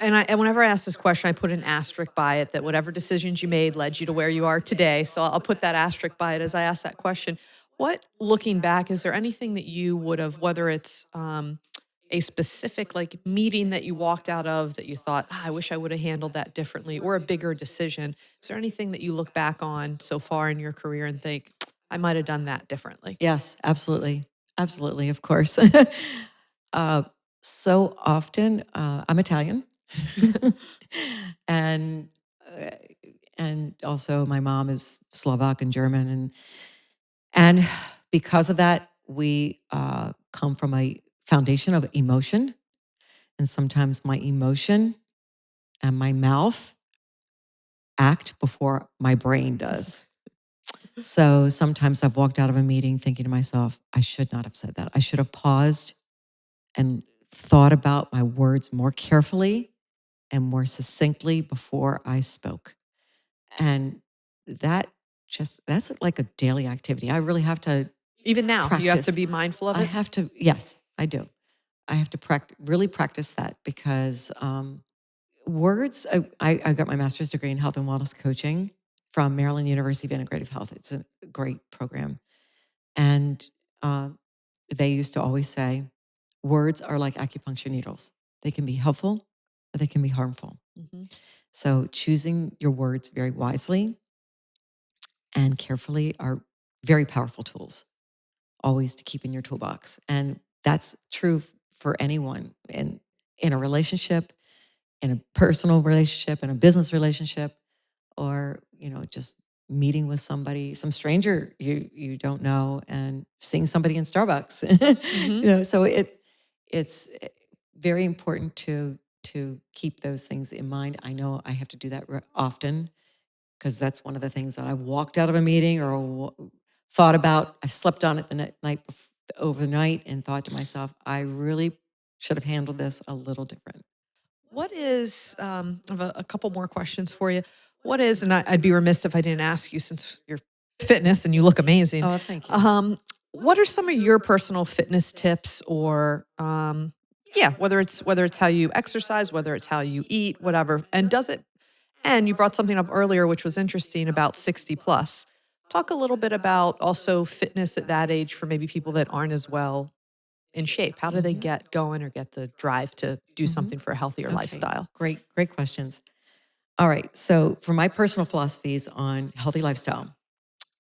and whenever I ask this question, I put an asterisk by it that whatever decisions you made led you to where you are today. So I'll put that asterisk by it as I ask that question. What, looking back, is there anything that you would have, whether it's a specific like meeting that you walked out of that you thought, "Ah, I wish I would have handled that differently, or a bigger decision? Is there anything that you look back on so far in your career and think, I might have done that differently? Yes, absolutely. Absolutely, of course. uh, so often, I'm Italian. and uh, and also my mom is Slovak and German. And because of that, we come from a foundation of emotion. And sometimes my emotion and my mouth act before my brain does. So sometimes I've walked out of a meeting thinking to myself, I should not have said that. I should have paused and thought about my words more carefully and more succinctly before I spoke. And that's like a daily activity. I really have to Even now, you have to practice. be mindful of it. Yes, I do. I have to really practice that because words, I got my master's degree in health and wellness coaching from Maryland University of Integrative Health. It's a great program. And they used to always say, words are like acupuncture needles. They can be helpful, or they can be harmful. So choosing your words very wisely and carefully are very powerful tools, always to keep in your toolbox. And that's true for anyone in a relationship, in a personal relationship, in a business relationship, or, just meeting with somebody, some stranger you don't know, and seeing somebody in Starbucks. So it's very important to keep those things in mind. I know I have to do that often because that's one of the things that I've walked out of a meeting or thought about. I slept on it the night overnight and thought to myself, I really should have handled this a little different. What is, I have a couple more questions for you. What is, and I'd be remiss if I didn't ask you since you're fitness and you look amazing. Oh, thank you. What are some of your personal fitness tips or, yeah, whether it's how you exercise, whether it's how you eat, whatever. And you brought something up earlier, which was interesting about 60 plus. Talk a little bit about also fitness at that age for maybe people that aren't as well in shape. How do they get going or get the drive to do something for a healthier lifestyle? Great questions. All right. So for my personal philosophies on healthy lifestyle,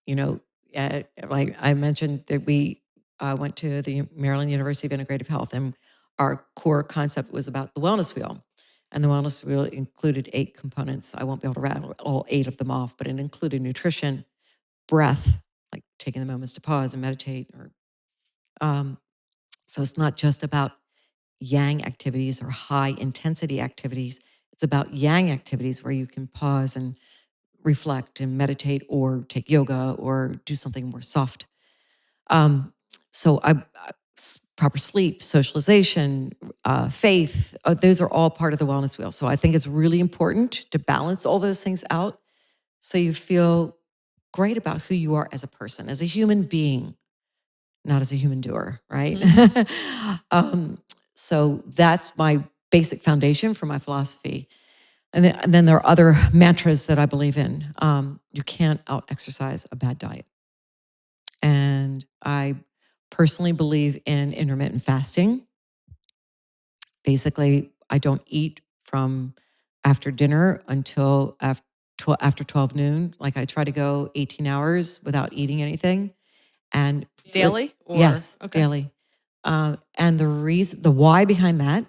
like I mentioned that we went to the Maryland University of Integrative Health, and our core concept was about the wellness wheel. And the wellness wheel included 8 components. I won't be able to rattle all 8 of them off, but it included nutrition, breath, like taking the moments to pause and meditate. So it's not just about yang activities or high intensity activities. It's about yang activities where you can pause and reflect and meditate or take yoga or do something more soft. So proper sleep, socialization, faith, those are all part of the wellness wheel. So I think it's really important to balance all those things out so you feel great about who you are as a person, as a human being, not as a human doer, right? So that's my basic foundation for my philosophy. And then there are other mantras that I believe in. You can't out-exercise a bad diet. And I personally believe in intermittent fasting. Basically, I don't eat from after dinner until after 12 noon. Like I try to go 18 hours without eating anything. And Daily? Yes, okay. daily. And the why behind that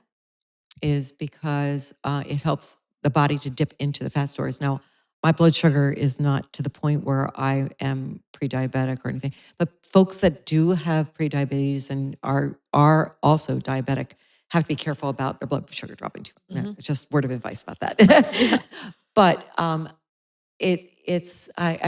is because it helps the body to dip into the fat stores. Now, my blood sugar is not to the point where I am pre-diabetic or anything, but folks that do have pre-diabetes and are also diabetic have to be careful about their blood sugar dropping too. Just word of advice about that. But I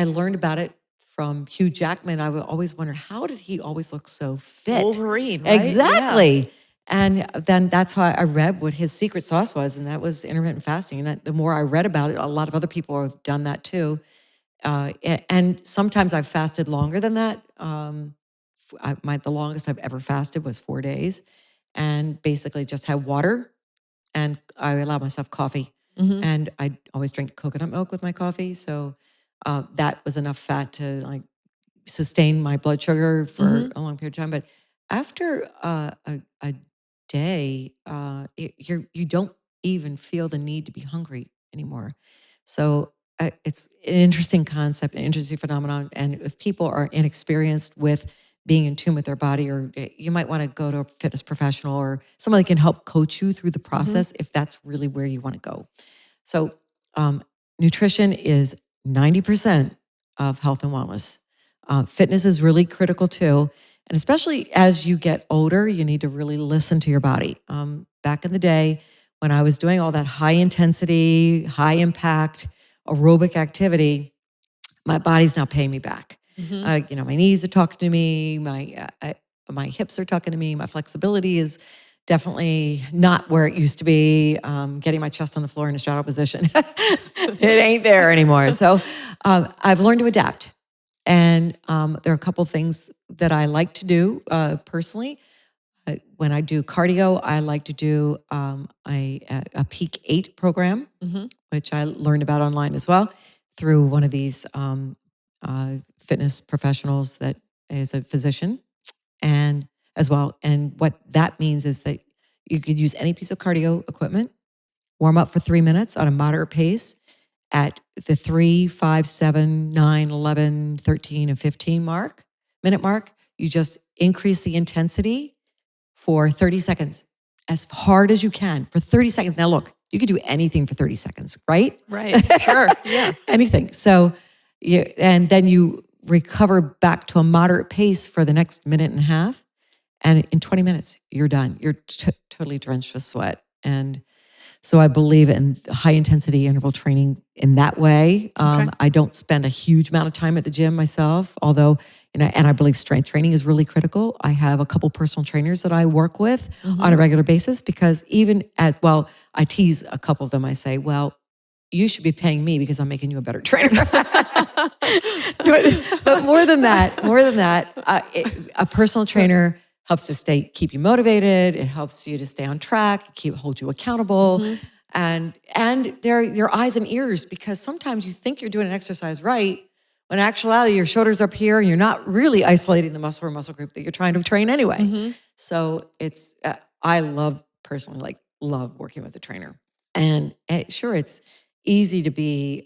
learned about it from Hugh Jackman. I would always wonder, how did he always look so fit? Wolverine, right? Exactly. Yeah. And then that's why I read what his secret sauce was, and that was intermittent fasting. And the more I read about it, a lot of other people have done that too. And sometimes I've fasted longer than that. The longest I've ever fasted was 4 days, and basically just had water, and I allow myself coffee. And I always drink coconut milk with my coffee. So that was enough fat to like sustain my blood sugar for a long period of time. But after a day, you don't even feel the need to be hungry anymore. So it's an interesting concept, an interesting phenomenon. And if people are inexperienced with being in tune with their body, or you might want to go to a fitness professional or somebody can help coach you through the process if that's really where you want to go. So nutrition is 90% of health and wellness. Fitness is really critical too. And especially as you get older, you need to really listen to your body. Back in the day, when I was doing all that high intensity, high impact, aerobic activity, my body's now paying me back. Mhm. My knees are talking to me, my hips are talking to me, my flexibility is definitely not where it used to be. Getting my chest on the floor in a straddle position, it ain't there anymore. So I've learned to adapt. And there are a couple things that I like to do personally. When I do cardio, I like to do a Peak 8 program, Mhm. which I learned about online as well through one of these fitness professionals that is a physician, and as well. And what that means is that you could use any piece of cardio equipment, warm up for 3 minutes on a moderate pace at the 3, 5, 7, 9, 11, 13, and 15 minute mark. You just increase the intensity for 30 seconds, as hard as you can for 30 seconds. Now, look, you could do anything for 30 seconds, right? Right. Sure. Yeah. Anything. So, and then you recover back to a moderate pace for the next minute and a half. And in 20 minutes, you're done. You're totally drenched with sweat. And so I believe in high intensity interval training in that way. Okay. I don't spend a huge amount of time at the gym myself, although, and I believe strength training is really critical. I have a couple personal trainers that I work with on a regular basis, because even as well, I tease a couple of them. I say, well, you should be paying me because I'm making you a better trainer. But more than that, a personal trainer helps to keep you motivated. It helps you to stay on track, hold you accountable, and they're your eyes and ears, because sometimes you think you're doing an exercise right, when in actuality your shoulders up here and you're not really isolating the muscle or muscle group that you're trying to train anyway. So it's I love working with a trainer, and sure, it's easy to be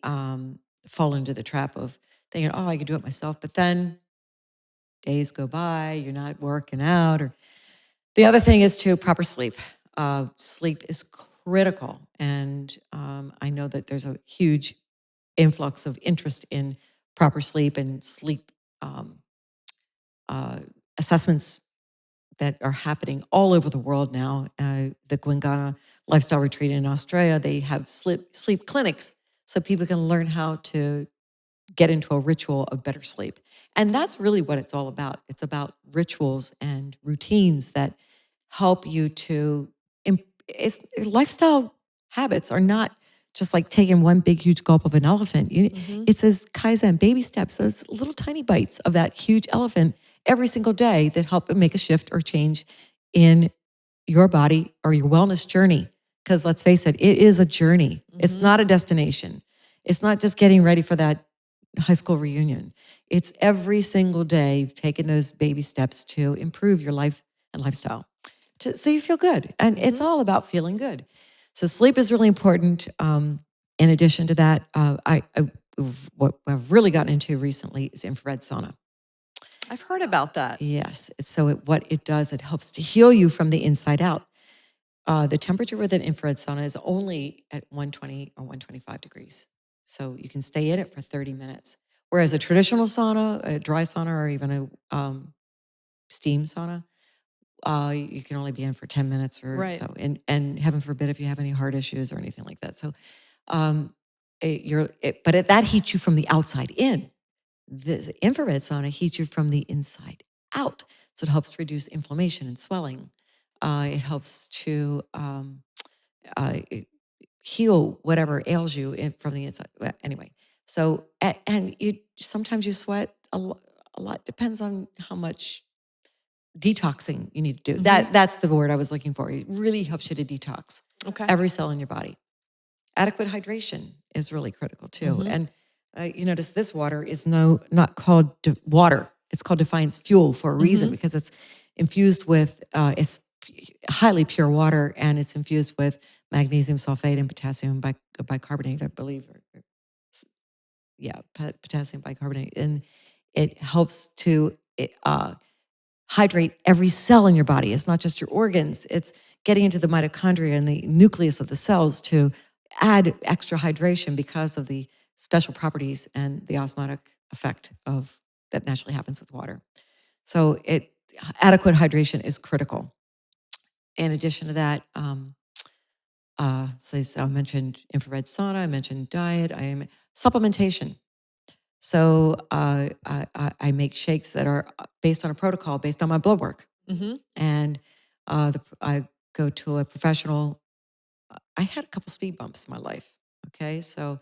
fall into the trap of thinking, oh, I could do it myself, but then days go by, you're not working out. Or the other thing is to proper sleep. Sleep is critical, and I know that there's a huge influx of interest in proper sleep and sleep um, assessments that are happening all over the world now. The Gwangana Lifestyle Retreat in Australia, they have sleep clinics so people can learn how to get into a ritual of better sleep. And that's really what it's all about. It's about rituals and routines that help you to, it's lifestyle habits are not just like taking one big, huge gulp of an elephant. It's as Kaizen, baby steps, those little tiny bites of that huge elephant every single day that help make a shift or change in your body or your wellness journey. Because let's face it, it is a journey. It's not a destination. It's not just getting ready for that high school reunion. It's every single day taking those baby steps to improve your life and lifestyle, so you feel good. And it's all about feeling good. So sleep is really important. In addition to that, what I've really gotten into recently is infrared sauna. I've heard about that. Yes. What it does, it helps to heal you from the inside out. The temperature with an infrared sauna is only at 120 or 125 degrees. So you can stay in it for 30 minutes. Whereas a traditional sauna, a dry sauna, or even a steam sauna, you can only be in for 10 minutes or Right. so. And heaven forbid if you have any heart issues or anything like that. So that heats you from the outside in. This infrared sauna heats you from the inside out. So it helps reduce inflammation and swelling. It helps to heal whatever ails you from the inside. Anyway, so and you sometimes you sweat a lot. Depends on how much detoxing you need to do. That's the word I was looking for. It really helps you to detox every cell in your body. Adequate hydration is really critical too. And you notice this water is not called water. It's called Defiance Fuel for a reason, because it's infused with it's highly pure water, and it's infused with magnesium sulfate and potassium bicarbonate, I believe. Potassium bicarbonate, and it helps to hydrate every cell in your body. It's not just your organs. It's getting into the mitochondria and the nucleus of the cells to add extra hydration because of the special properties and the osmotic effect of that naturally happens with water. So adequate hydration is critical. In addition to that, So I mentioned infrared sauna, I mentioned diet, I am supplementation. So I make shakes that are based on a protocol, based on my blood work. Mm-hmm. And I go to a professional. I had a couple speed bumps in my life. Okay. So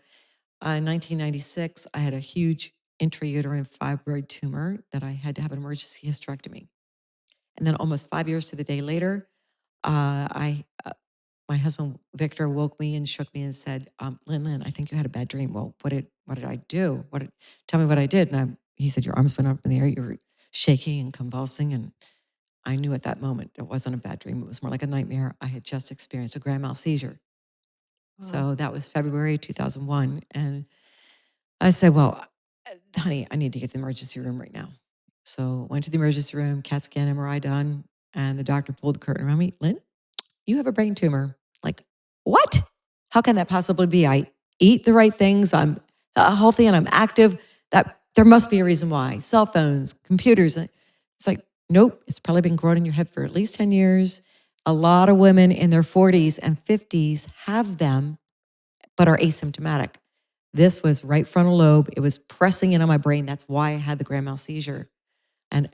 in 1996, I had a huge intrauterine fibroid tumor that I had to have an emergency hysterectomy. And then almost 5 years to the day later, my husband Victor woke me and shook me and said, Lynn, I think you had a bad dream. Well, what did I do? Tell me what I did. And he said, your arms went up in the air. You were shaking and convulsing. And I knew at that moment it wasn't a bad dream. It was more like a nightmare. I had just experienced a grand mal seizure. So that was February 2001. And I said, well, honey, I need to get to the emergency room right now. So went to the emergency room, CAT scan, MRI done. And the doctor pulled the curtain around me. Lynn, you have a brain tumor. Like, what? How can that possibly be? I eat the right things. I'm healthy and I'm active. That there must be a reason why. Cell phones, computers. It's like, nope, it's probably been growing in your head for at least 10 years. A lot of women in their 40s and 50s have them, but are asymptomatic. This was right frontal lobe. It was pressing in on my brain. That's why I had the grand mal seizure. And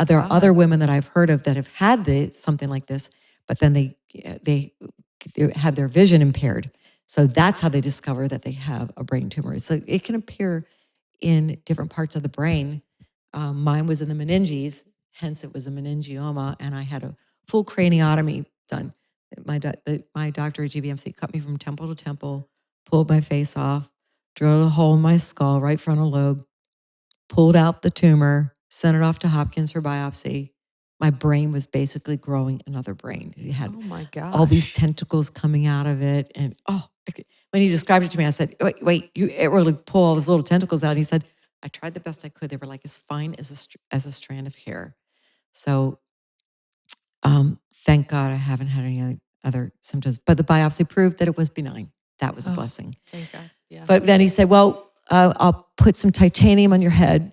there are other women that I've heard of that have had something like this, but then they have their vision impaired. So that's how they discover that they have a brain tumor. So it can appear in different parts of the brain. Mine was in the meninges, hence it was a meningioma, and I had a full craniotomy done. My doctor at GBMC cut me from temple to temple, pulled my face off, drilled a hole in my skull, right frontal lobe, pulled out the tumor, sent it off to Hopkins for biopsy. My brain was basically growing another brain. It had all these tentacles coming out of it. And when he described it to me, I said, wait, you really pull all those little tentacles out. And he said, I tried the best I could. They were like as fine as a strand of hair. So thank God I haven't had any other symptoms. But the biopsy proved that it was benign. That was a blessing. Thank God. Yeah. But then he said, well, I'll put some titanium on your head.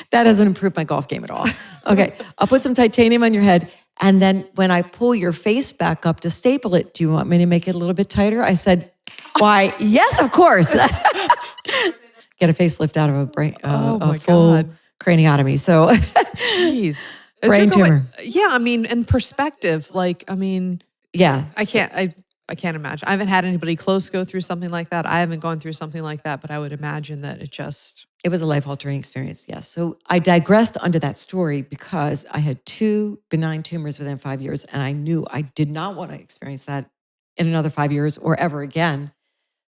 That doesn't improve my golf game at all. Okay, I'll put some titanium on your head. And then when I pull your face back up to staple it, do you want me to make it a little bit tighter? I said, why, yes, of course. Get a facelift out of a full craniotomy. So, jeez. Brain tumor. Yeah, I mean, in perspective, yeah. I can't imagine. I haven't had anybody close go through something like that. I haven't gone through something like that, but I would imagine that it was a life-altering experience, yes. So I digressed onto that story because I had 2 benign tumors within 5 years, and I knew I did not want to experience that in another 5 years or ever again.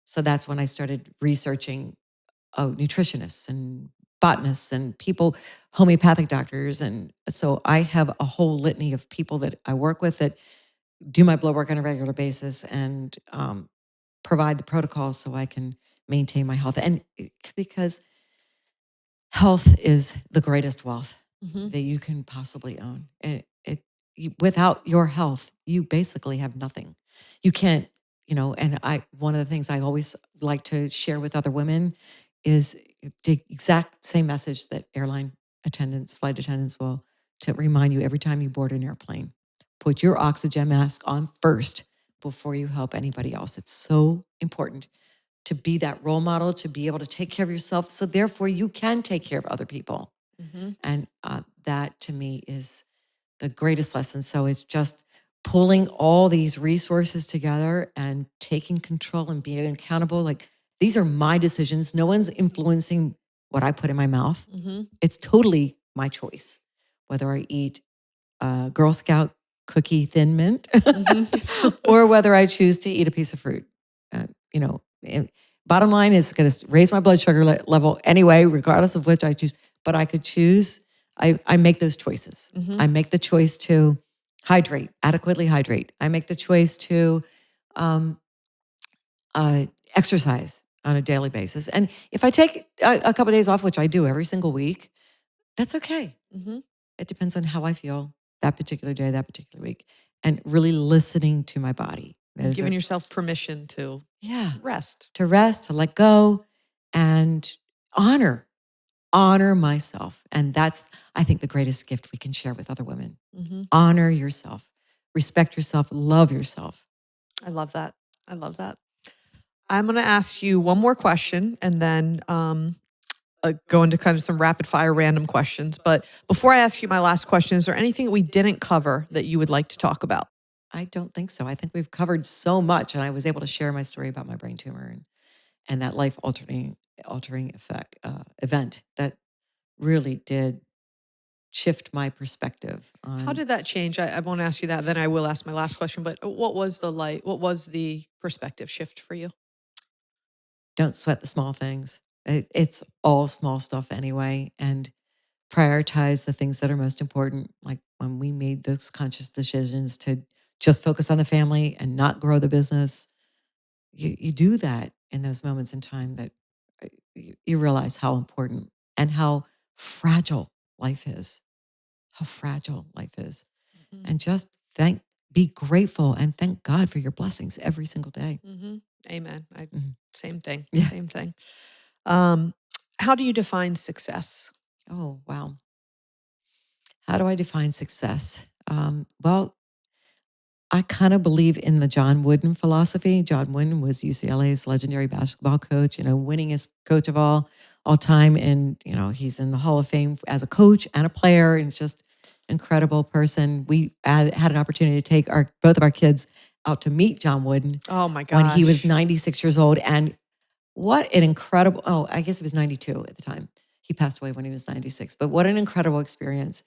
So that's when I started researching nutritionists and botanists and people, homeopathic doctors. And so I have a whole litany of people that I work with that do my blood work on a regular basis and provide the protocols so I can maintain my health. And because health is the greatest wealth that you can possibly own. Without your health, you basically have nothing. You can't, and one of the things I always like to share with other women is the exact same message that airline attendants, flight attendants will to remind you every time you board an airplane. Put your oxygen mask on first before you help anybody else. It's so important to be that role model, to be able to take care of yourself. So therefore you can take care of other people. And that to me is the greatest lesson. So it's just pulling all these resources together and taking control and being accountable. Like, these are my decisions. No one's influencing what I put in my mouth. It's totally my choice, whether I eat Girl Scout cookie Thin Mint or whether I choose to eat a piece of fruit. Bottom line is going to raise my blood sugar level anyway, regardless of which I choose. But I could choose. I make those choices. I make the choice to adequately hydrate. I make the choice to exercise on a daily basis. And if I take a couple of days off, which I do every single week, that's okay. It depends on how I feel that particular day, that particular week, and really listening to my body. Giving yourself permission to rest. To rest, to let go, and honor myself. And that's, I think, the greatest gift we can share with other women. Honor yourself, respect yourself, love yourself. I love that. I love that. I'm going to ask you one more question and then go into kind of some rapid fire random questions. But before I ask you my last question, is there anything we didn't cover that you would like to talk about? I don't think so. I think we've covered so much, and I was able to share my story about my brain tumor and that life altering effect event that really did shift my perspective on. How did that change? I won't ask you that. Then I will ask my last question. But what was the perspective shift for you? Don't sweat the small things. It's all small stuff anyway, and prioritize the things that are most important. Like when we made those conscious decisions to just focus on the family and not grow the business, you do that in those moments in time that you realize how important and how fragile life is. How fragile life is. Mm-hmm. And just be grateful and thank God for your blessings every single day. Mm-hmm. Amen. Same thing. Yeah. Same thing. How do you define success? Oh, wow. How do I define success? Well, I kind of believe in the John Wooden philosophy. John Wooden was UCLA's legendary basketball coach, winningest coach of all time. And, he's in the Hall of Fame as a coach and a player. And it's just incredible person. We had an opportunity to take both of our kids out to meet John Wooden. Oh my gosh. When he was 96 years old. And what an incredible, I guess he was 92 at the time. He passed away when he was 96. But what an incredible experience.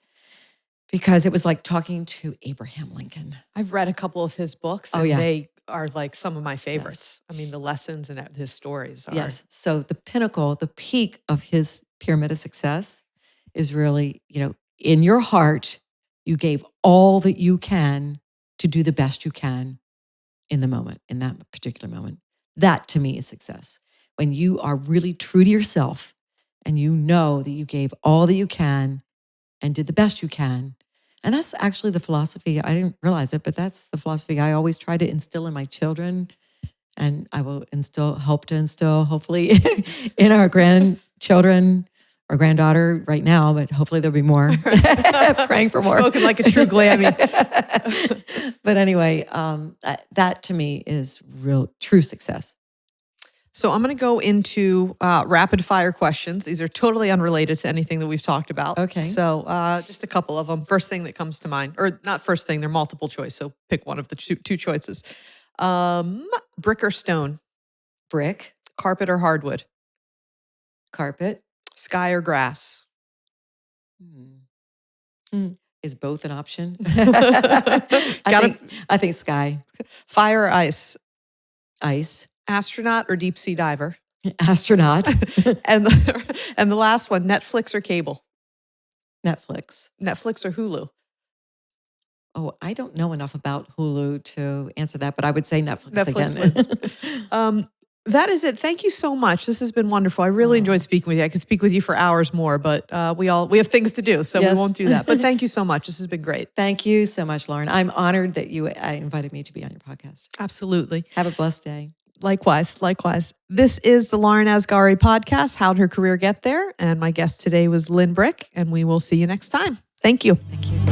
Because it was like talking to Abraham Lincoln. I've read a couple of his books, and they are like some of my favorites. Yes. I mean, the lessons and his stories are. Yes. So the pinnacle, the peak of his pyramid of success is really, in your heart, you gave all that you can to do the best you can in the moment, in that particular moment. That to me is success. When you are really true to yourself and you know that you gave all that you can and did the best you can. And that's actually the philosophy. I didn't realize it, but that's the philosophy I always try to instill in my children. And I will help to instill, hopefully, in our grandchildren or granddaughter right now, but hopefully there'll be more. Praying for more. Spoken like a true Glammy. But anyway, that to me is true success. So I'm going to go into rapid fire questions. These are totally unrelated to anything that we've talked about. Okay. So just a couple of them. First thing that comes to mind, or not first thing, they're multiple choice. So pick one of the two choices. Brick or stone? Brick. Carpet or hardwood? Carpet. Sky or grass? Is both an option? I think sky. Fire or ice? Ice. Astronaut or deep sea diver? Astronaut. and the last one, Netflix or cable? Netflix. Netflix or Hulu? Oh, I don't know enough about Hulu to answer that, but I would say Netflix again. That is it. Thank you so much. This has been wonderful. I really enjoyed speaking with you. I could speak with you for hours more, but we have things to do, so we won't do that. But thank you so much. This has been great. Thank you so much, Lauren. I'm honored that you invited me to be on your podcast. Absolutely. Have a blessed day. Likewise. This is the Lauren Asghari podcast, How'd Her Career Get There? And my guest today was Lynne Brick, and we will see you next time. Thank you. Thank you.